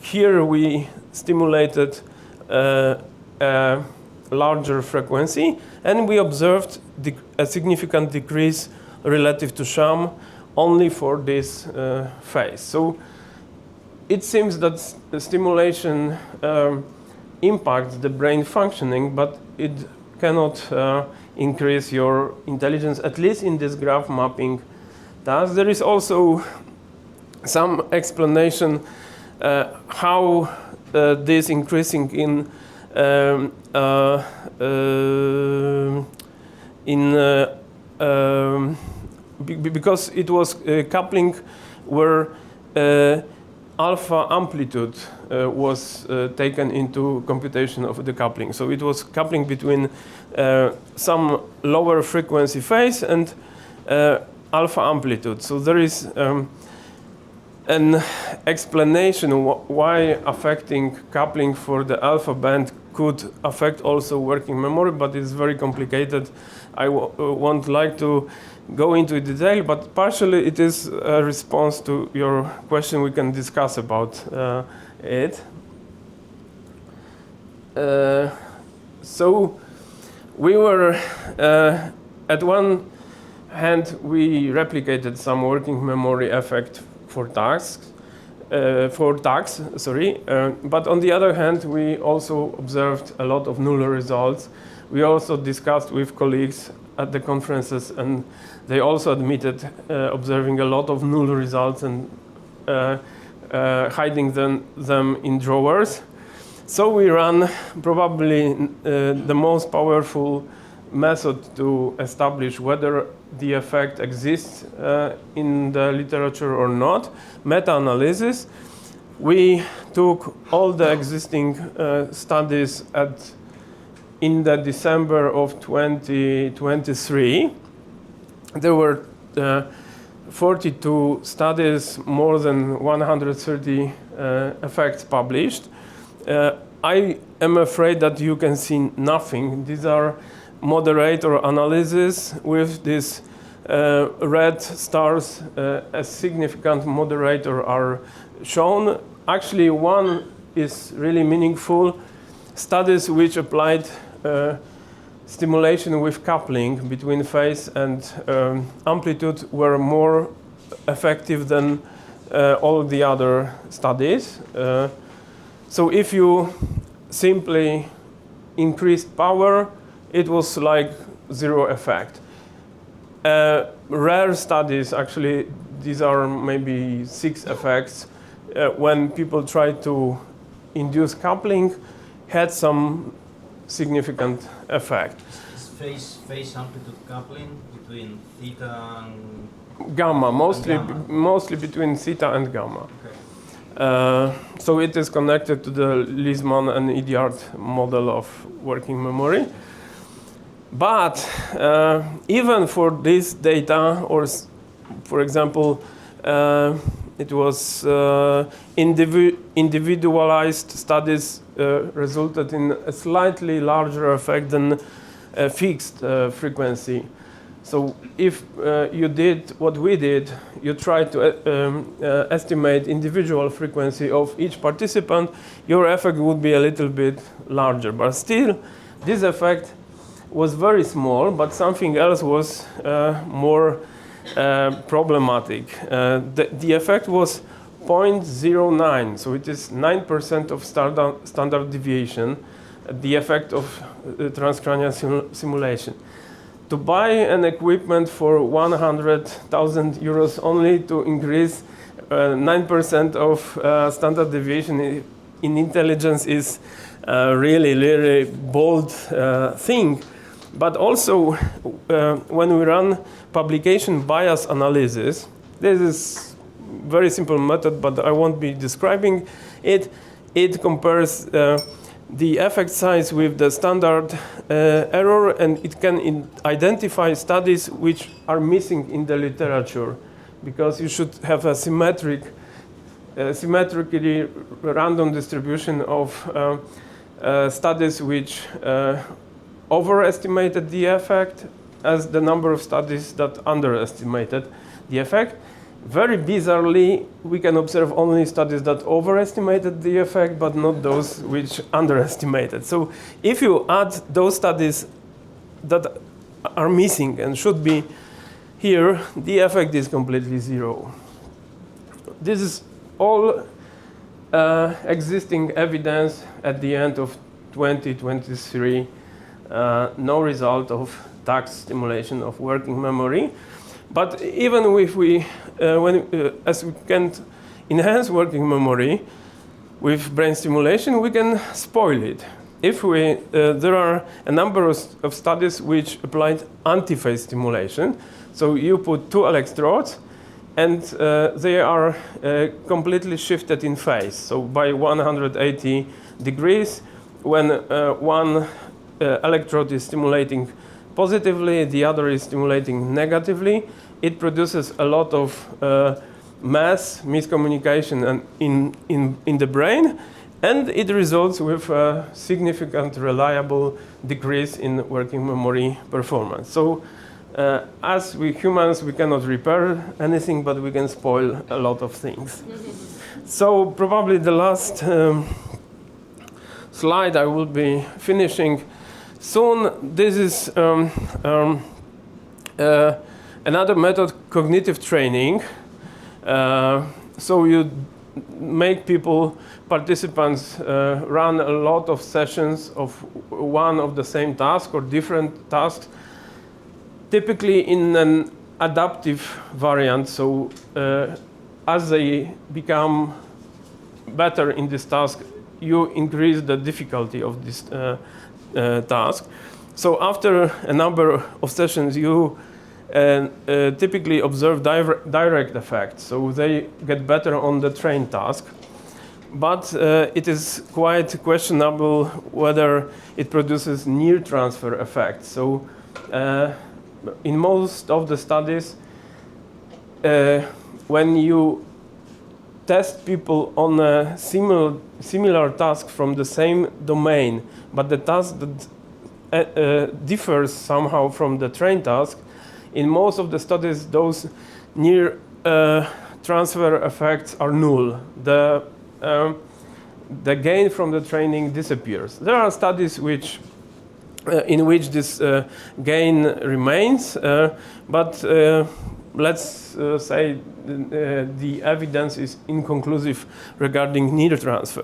Here we stimulated a larger frequency, and we observed a significant decrease relative to sham only for this phase. So it seems that stimulation impacts the brain functioning, but it cannot increase your intelligence, at least in this graph mapping task. There is also some explanation how this increasing because it was coupling where alpha amplitude was taken into computation of the coupling. So it was coupling between some lower frequency phase and alpha amplitude. So there is an explanation why affecting coupling for the alpha band could affect also working memory, but it's very complicated. I won't like to go into detail, but partially it is a response to your question. We can discuss about it. So we were, at one hand, we replicated some working memory effect for tasks, but on the other hand, we also observed a lot of null results. We also discussed with colleagues at the conferences, and they also admitted observing a lot of null results and hiding them in drawers. So we ran probably the most powerful method to establish whether the effect exists in the literature or not, meta-analysis. We took all the existing studies in the December of 2023. There were 42 studies, more than 130 effects published. I am afraid that you can see nothing. These are moderator analysis with these red stars as significant moderator are shown. Actually, one is really meaningful. Studies which applied stimulation with coupling between phase and amplitude were more effective than all the other studies. So if you simply increased power, it was like zero effect. Rare studies, actually, these are maybe 6 effects, when people try to induce coupling, had some significant effect. Is phase amplitude coupling between theta and gamma, mostly gamma. Mostly between theta and gamma. Okay. So it is connected to the Lisman and Idiard model of working memory. But even for this data, or for example, it was individualized studies resulted in a slightly larger effect than a fixed frequency. So if you did what we did, you tried to estimate individual frequency of each participant, your effect would be a little bit larger. But still, this effect was very small, but something else was more problematic. The effect was 0.09, so it is 9% of standard deviation, the effect of transcranial simulation. To buy an equipment for 100,000 euros only to increase 9% of standard deviation in intelligence is really, really bold thing. But also, when we run publication bias analysis, this is very simple method, but I won't be describing it. It compares the effect size with the standard error, and it can identify studies which are missing in the literature, because you should have a symmetrically random distribution of studies which overestimated the effect as the number of studies that underestimated the effect. Very bizarrely, we can observe only studies that overestimated the effect, but not those which underestimated. So if you add those studies that are missing and should be here, the effect is completely zero. This is all existing evidence at the end of 2023. No result of task stimulation of working memory. But even if as we can enhance working memory with brain stimulation, we can spoil it. If there are a number of studies which applied antiphase stimulation. So you put two electrodes, and they are completely shifted in phase. So by 180 degrees, when one electrode is stimulating positively, the other is stimulating negatively, it produces a lot of mass miscommunication in the brain, and it results with a significant reliable decrease in working memory performance. So as we humans, we cannot repair anything, but we can spoil a lot of things. So probably the last slide I will be finishing soon. This is another method, cognitive training. So you make participants run a lot of sessions of one of the same task or different tasks, typically in an adaptive variant. So as they become better in this task, you increase the difficulty of this task. So after a number of sessions, you typically observe direct effects. So they get better on the trained task. But it is quite questionable whether it produces near transfer effects. So in most of the studies, when you test people on a similar task from the same domain, but the task that differs somehow from the trained task, in most of the studies, those near transfer effects are null. The gain from the training disappears. There are studies in which this gain remains, but let's say the evidence is inconclusive regarding near transfer.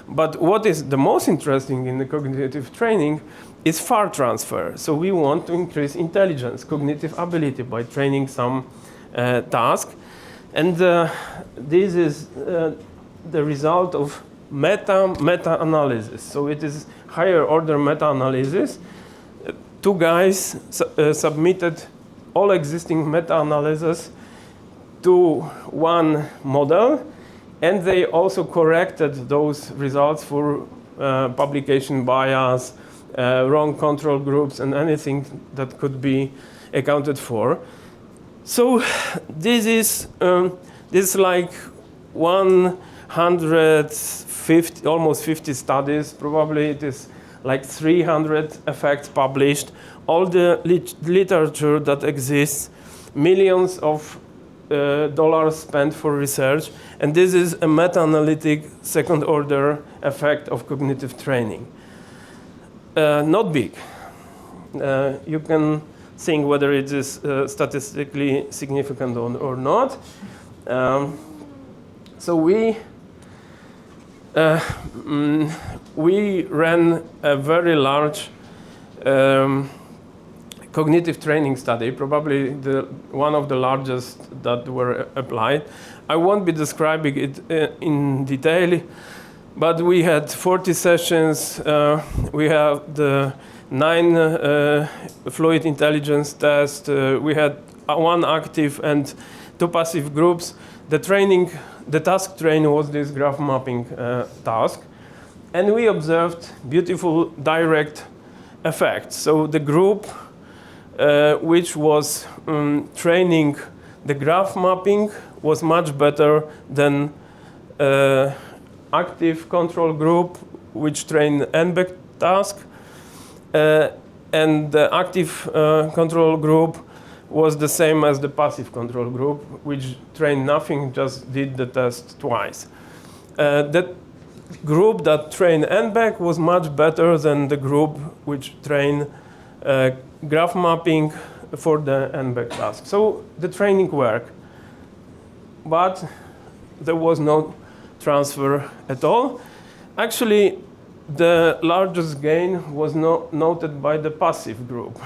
But what is the most interesting in the cognitive training is far transfer. So we want to increase intelligence, cognitive ability by training some task. And this is the result of meta-analysis. So it is higher order meta-analysis. Two guys submitted all existing meta-analysis to one model, and they also corrected those results for publication bias, wrong control groups, and anything that could be accounted for. So this is like 150, almost 50 studies. Probably it is like 300 effects published. All the literature that exists, millions of dollars spent for research, and this is a meta-analytic second-order effect of cognitive training. Not big. You can think whether it is statistically significant or not. So we ran a very large cognitive training study, probably one of the largest that were applied. I won't be describing it in detail, but we had 40 sessions. We have the 9 fluid intelligence tests. We had 1 active and 2 passive groups. The task train was this graph mapping task. And we observed beautiful direct effects. So the group which was training the graph mapping was much better than active control group which trained NBAC task. And the active control group was the same as the passive control group, which trained nothing, just did the test twice. That group that trained NBAC was much better than the group which trained graph mapping for the NBAC task. So the training worked, but there was no transfer at all. Actually, the largest gain was noted by the passive group.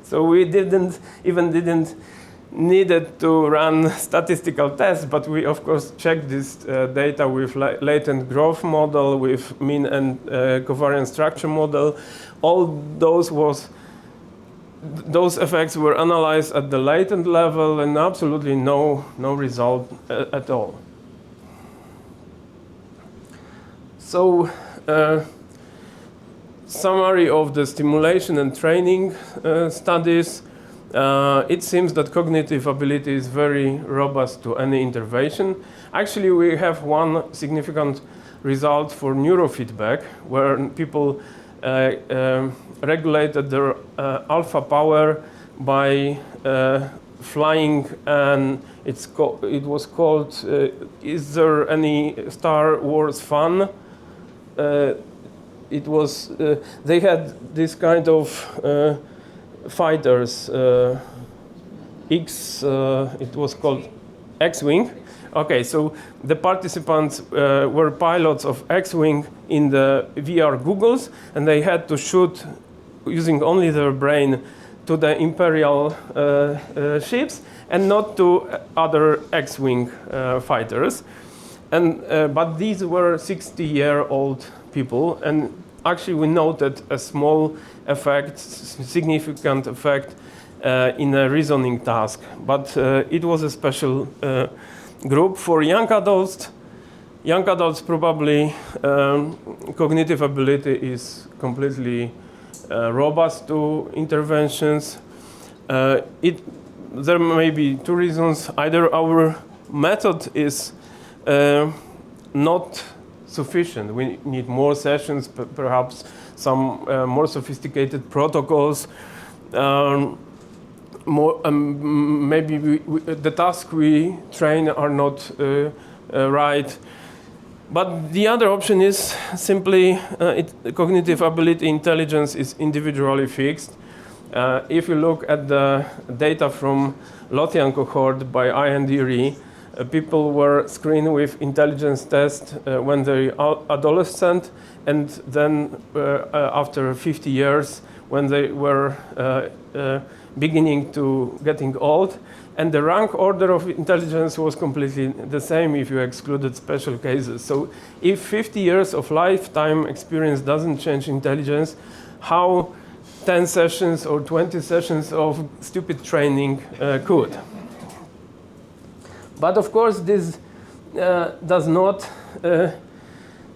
So we didn't needed to run statistical tests, but we of course checked this data with latent growth model, with mean and covariance structure model. All those effects were analyzed at the latent level, and absolutely no result at all. So, summary of the stimulation and training studies. It seems that cognitive ability is very robust to any intervention. Actually, we have one significant result for neurofeedback, where people regulated their alpha power by flying, and it was called Is There Any Star Wars Fun? It was they had this kind of fighters, it was called X-Wing. Okay, so the participants were pilots of X-Wing in the VR goggles, and they had to shoot using only their brain to the Imperial ships and not to other X-Wing fighters. And but these were 60-year-old people, and actually we noted a small effect, significant effect in a reasoning task, but it was a special group. For young adults probably cognitive ability is completely robust to interventions. There may be 2 reasons. Either our method is not sufficient. We need more sessions, perhaps some more sophisticated protocols. Maybe the tasks we train are not right. But the other option is simply cognitive ability intelligence is individually fixed. If you look at the data from Lothian cohort by IND-RE, people were screened with intelligence tests when they were adolescent, and then after 50 years when they were beginning to getting old, and the rank order of intelligence was completely the same if you excluded special cases. So if 50 years of lifetime experience doesn't change intelligence, how 10 sessions or 20 sessions of stupid training could? But of course, this does not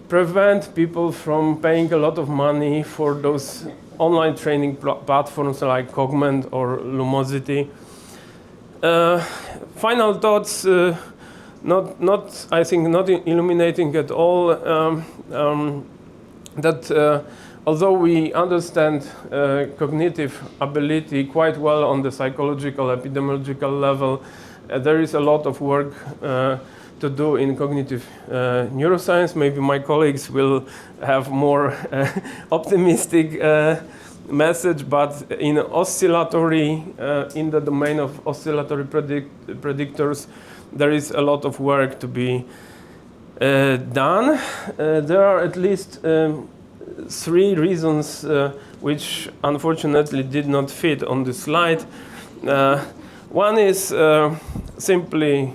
prevent people from paying a lot of money for those online training platforms like Cogment or Lumosity. Final thoughts, I think not illuminating at all, that although we understand cognitive ability quite well on the psychological, epidemiological level, there is a lot of work to do in cognitive neuroscience. Maybe my colleagues will have more optimistic message, but in oscillatory, in the domain of oscillatory predictors, there is a lot of work to be done. There are at least 3 reasons which unfortunately did not fit on the slide. One is simply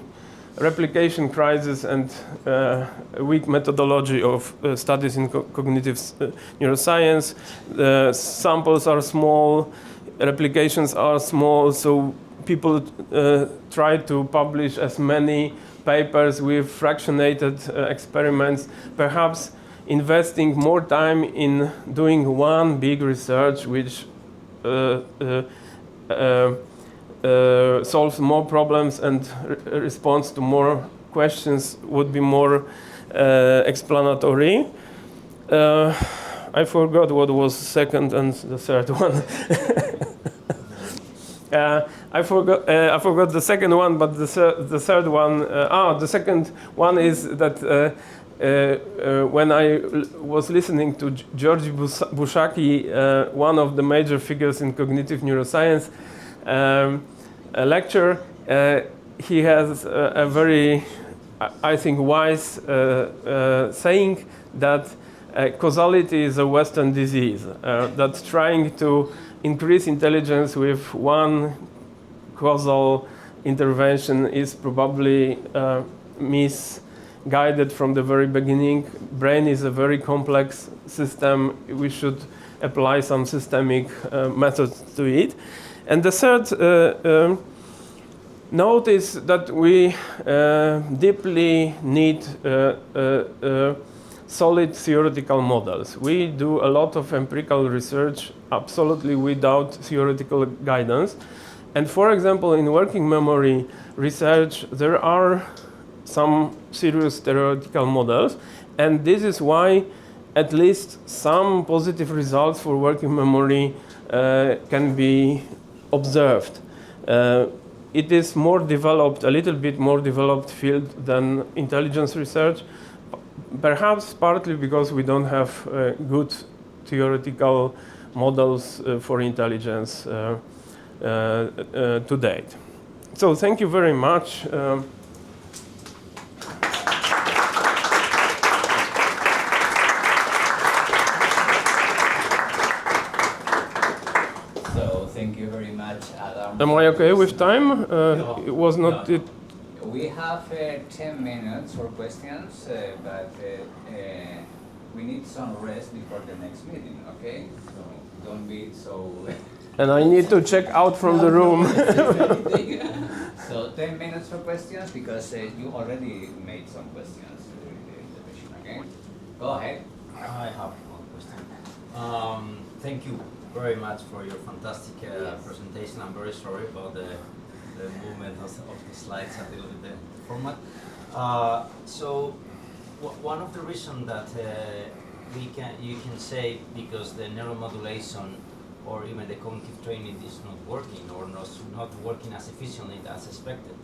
replication crisis and a weak methodology of studies in cognitive neuroscience. The samples are small, replications are small, so people try to publish as many papers with fractionated experiments, perhaps investing more time in doing one big research which solves more problems and responds to more questions would be more explanatory. I forgot what was second and the third one. I forgot the second one, but the third one. The second one is that when I was listening to Georgi Bouchaki, one of the major figures in cognitive neuroscience, a lecture, he has a very, I think, wise saying that causality is a Western disease, that trying to increase intelligence with one causal intervention is probably misguided from the very beginning. Brain is a very complex system. We should apply some systemic methods to it. And the third note is that we deeply need solid theoretical models. We do a lot of empirical research absolutely without theoretical guidance. And for example, in working memory research, there are some serious theoretical models. And this is why at least some positive results for working memory can be observed. It is more developed, a little bit more developed field than intelligence research, perhaps partly because we don't have good theoretical models for intelligence to date. So thank you very much. Thank you very much, Adam. Am I okay with time? It was not. No. We have 10 minutes for questions, but we need some rest before the next meeting, okay? So don't be so... And I need to check out from the room. So 10 minutes for questions, because you already made some questions during the intervention, okay? Go ahead. I have one question. Thank you very much for your fantastic presentation. I'm very sorry about the movement of the slides, a little bit the format. So one of the reasons that you can say, because the neuromodulation or even the cognitive training is not working or not working as efficiently as expected,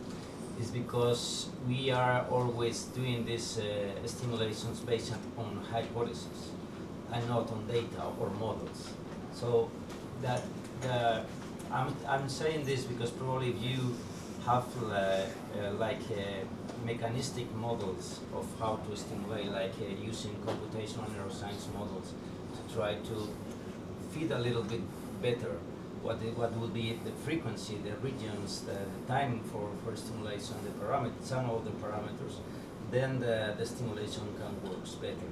is because we are always doing these stimulations based on hypotheses and not on data or models. So that I'm saying this because probably if you have mechanistic models of how to stimulate, using computational neuroscience models to try to feed a little bit better what will be the frequency, the regions, the time for stimulation, the parameters, some of the parameters, then the stimulation can work better.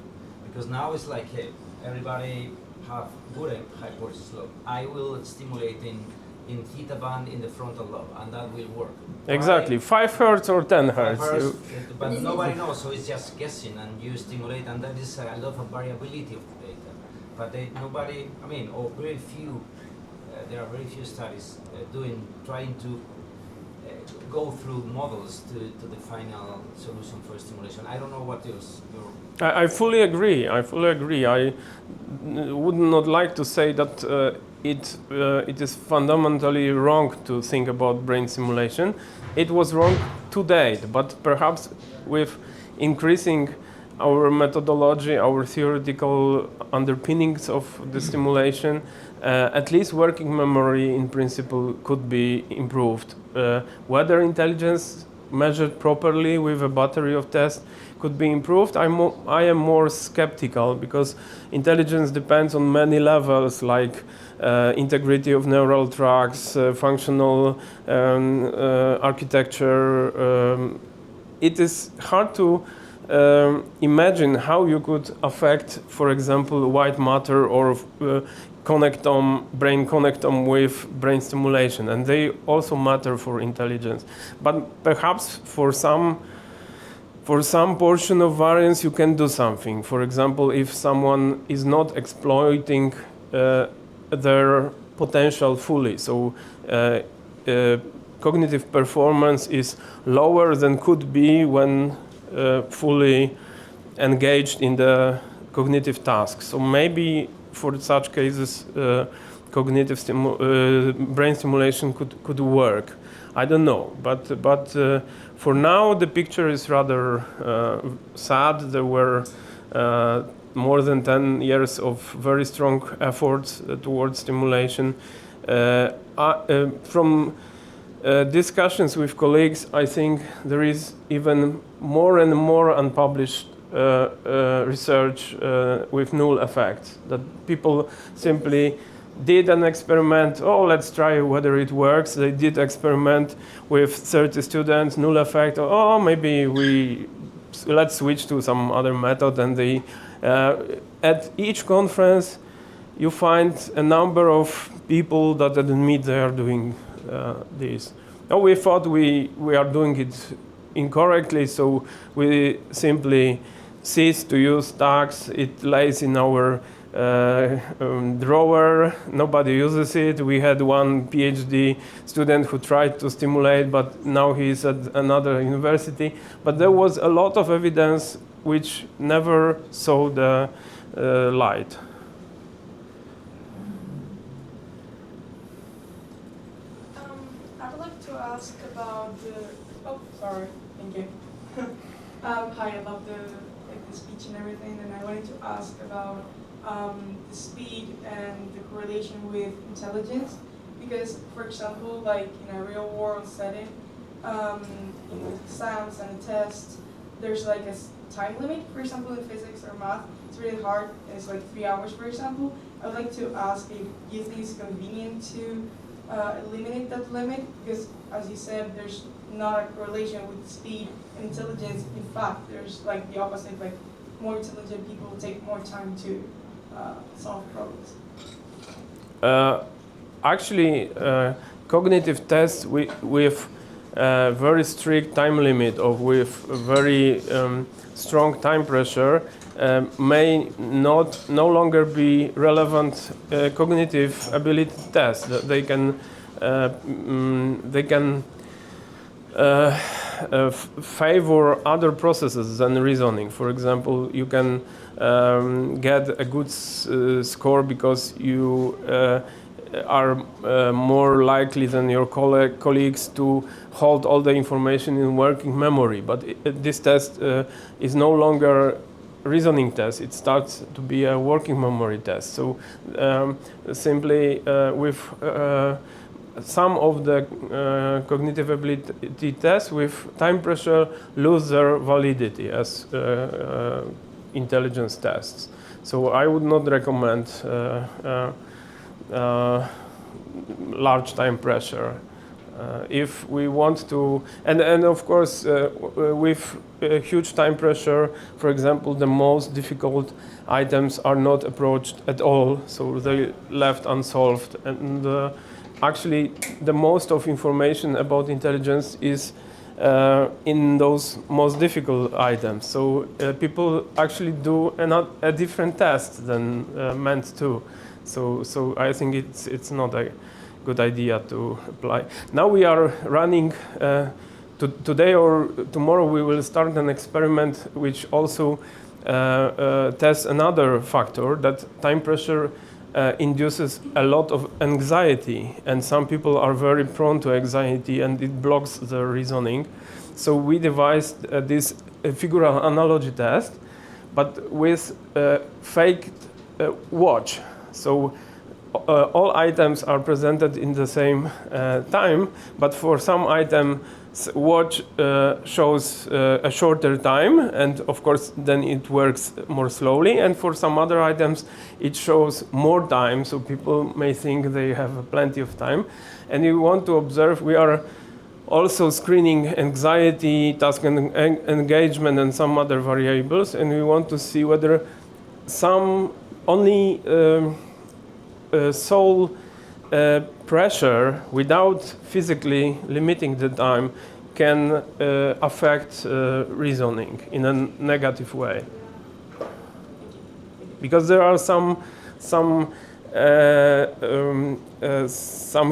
Because now it's like, hey, everybody have good hypothesis lobe. I will stimulate in theta band in the frontal lobe, and that will work. Exactly, 5 hertz or 10 hertz. But nobody knows, so it's just guessing, and you stimulate, and that is a lot of variability of the data. But nobody, or very few, there are very few studies trying to go through models to the final solution for stimulation. I don't know what is your... I fully agree. I would not like to say that it is fundamentally wrong to think about brain simulation. It was wrong to date, but perhaps with increasing our methodology, our theoretical underpinnings of the stimulation, at least working memory in principle could be improved. Whether intelligence measured properly with a battery of tests could be improved, I am more skeptical, because intelligence depends on many levels, like integrity of neural tracts, functional architecture, it is hard to imagine how you could affect, for example, white matter or brain connectome with brain stimulation, and they also matter for intelligence. But perhaps for some portion of variance you can do something. For example, if someone is not exploiting their potential fully, so cognitive performance is lower than could be when fully engaged in the cognitive task. So maybe for such cases cognitive brain stimulation could work. I don't know, but for now the picture is rather sad. There were more than 10 years of very strong efforts towards stimulation. From discussions with colleagues, I think there is even more and more unpublished research with null effects, that people simply did an experiment. Oh, let's try whether it works. They did experiment with 30 students, null effect. Oh, maybe let's switch to some other method. And they at each conference you find a number of people that admit they are doing this. Oh, we thought we are doing it incorrectly, so we simply cease to use tags. It lays in our drawer. Nobody uses it. We had one PhD student who tried to stimulate, but now he's at another university. But there was a lot of evidence which never saw the light. I would like to ask about the. Oh, sorry. Thank you. Hi, I love the speech and everything, and I wanted to ask about the speed and the correlation with intelligence, because, for example, like in a real world setting, in exams and tests, there's like a time limit. For example, in physics or math, it's really hard. It's like 3 hours, for example. I would like to ask if you think it's convenient to eliminate that limit, because, as you said, there's not a correlation with speed and intelligence. In fact, there's like the opposite. Like more intelligent people take more time to solve problems. Actually, cognitive tests with very strict time limit or with very strong time pressure may no longer be relevant cognitive ability tests. They can favor other processes than reasoning. For example, you can get a good score because you are more likely than your colleagues to hold all the information in working memory. But this test is no longer reasoning test. It starts to be a working memory test. So simply with some of the cognitive ability tests with time pressure lose their validity as intelligence tests. So I would not recommend large time pressure. If we want to, and of course with huge time pressure, for example, the most difficult items are not approached at all, so they left unsolved. And actually, the most of information about intelligence is in those most difficult items. So people actually do a different test than meant to. So I think it's not a good idea to apply. Now we are running, today or tomorrow we will start an experiment which also tests another factor, that time pressure induces a lot of anxiety, and some people are very prone to anxiety and it blocks the reasoning. So we devised this figural analogy test, but with a fake watch. So all items are presented in the same time, but for some items watch shows a shorter time, and of course then it works more slowly, and for some other items it shows more time, so people may think they have plenty of time. And you want to observe, we are also screening anxiety, task engagement, and some other variables, and we want to see whether some only soul pressure without physically limiting the time can affect reasoning in a negative way. Because there are some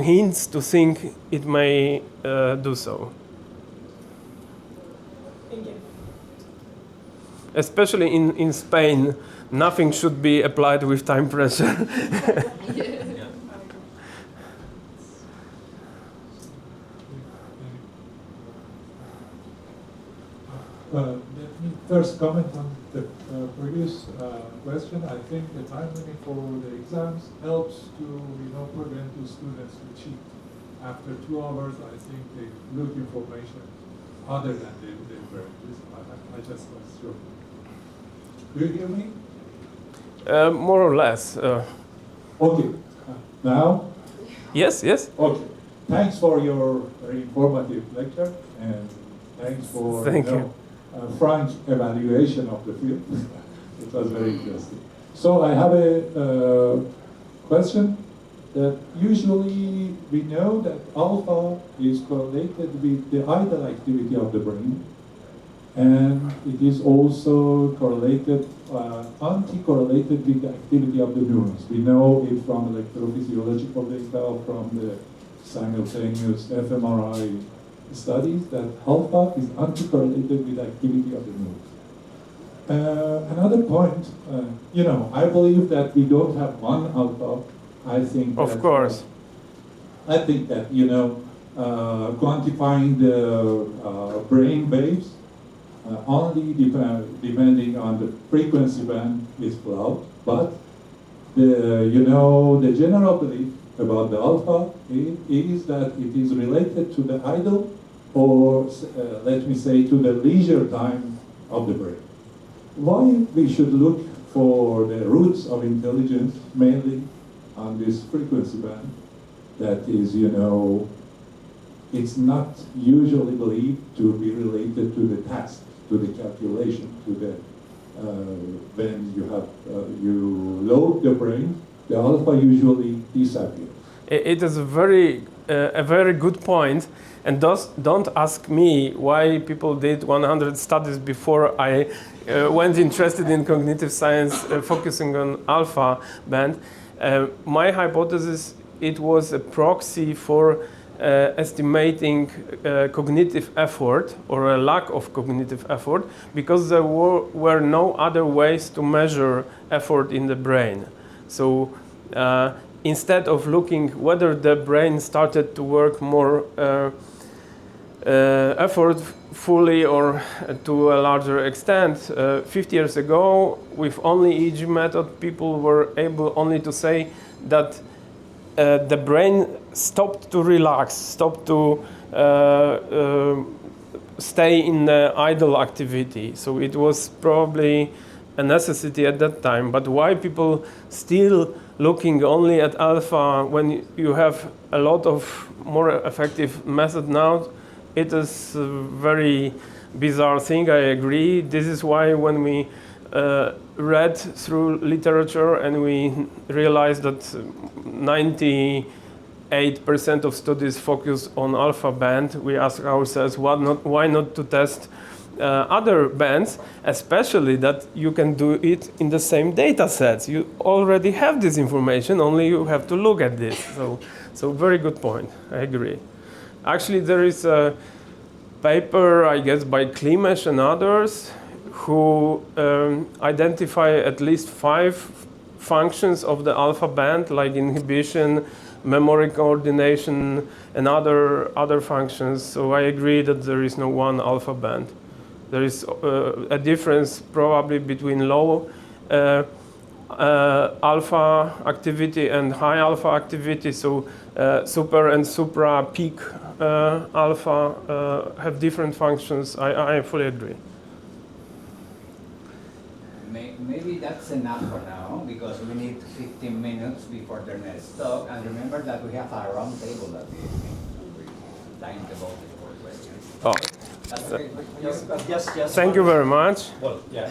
hints to think it may do so. Thank you. Especially in Spain, nothing should be applied with time pressure. Let me first comment on the previous question. I think the time limit for the exams helps to prevent the students to cheat. After 2 hours, I think they look information other than they were. I just was sure. Do you hear me? More or less. Okay. Now? Yes, yes. Okay. Thanks for your very informative lecture, and thanks for Thank you. Frank evaluation of the field. It was very interesting. So I have a question that usually we know that alpha is correlated with the idle activity of the brain, and it is also correlated, anti-correlated with the activity of the neurons. We know it from electrophysiological data, from the simultaneous fMRI studies, that alpha is anti-correlated with the activity of the neurons. Another point, I believe that we don't have one alpha. I think Of course. I think that, quantifying the brain waves only depending on the frequency band is flawed, but the general belief about the alpha is that it is related to the idle, or let me say, to the leisure time of the brain. Why we should look for the roots of intelligence mainly on this frequency band that is, it's not usually believed to be related to the task, to the calculation, to the when you load the brain, the alpha usually disappears. It is a very good point, and don't ask me why people did 100 studies before I went interested in cognitive science, focusing on alpha band. My hypothesis, it was a proxy for estimating cognitive effort or a lack of cognitive effort, because there were no other ways to measure effort in the brain. So instead of looking whether the brain started to work more effortfully or to a larger extent, 50 years ago, with only EEG method, people were able only to say that the brain stopped to relax, stopped to stay in the idle activity. So it was probably a necessity at that time. But why people still looking only at alpha when you have a lot of more effective method now? It is a very bizarre thing, I agree. This is why when we read through literature and we realized that 98% of studies focus on alpha band, we ask ourselves why not to test other bands, especially that you can do it in the same data sets. You already have this information, only you have to look at this. So very good point, I agree. Actually, there is a paper, I guess, by Klimesh and others, who identify at least 5 functions of the alpha band, like inhibition, memory coordination, and other functions. So I agree that there is no one alpha band. There is a difference probably between low alpha activity and high alpha activity. So super and supra peak alpha have different functions. I fully agree. Maybe that's enough for now, because we need 15 minutes before the next talk. And remember that we have a round table at the evening. Time devoted for Oh, Yes, thank you very much. Well, yeah,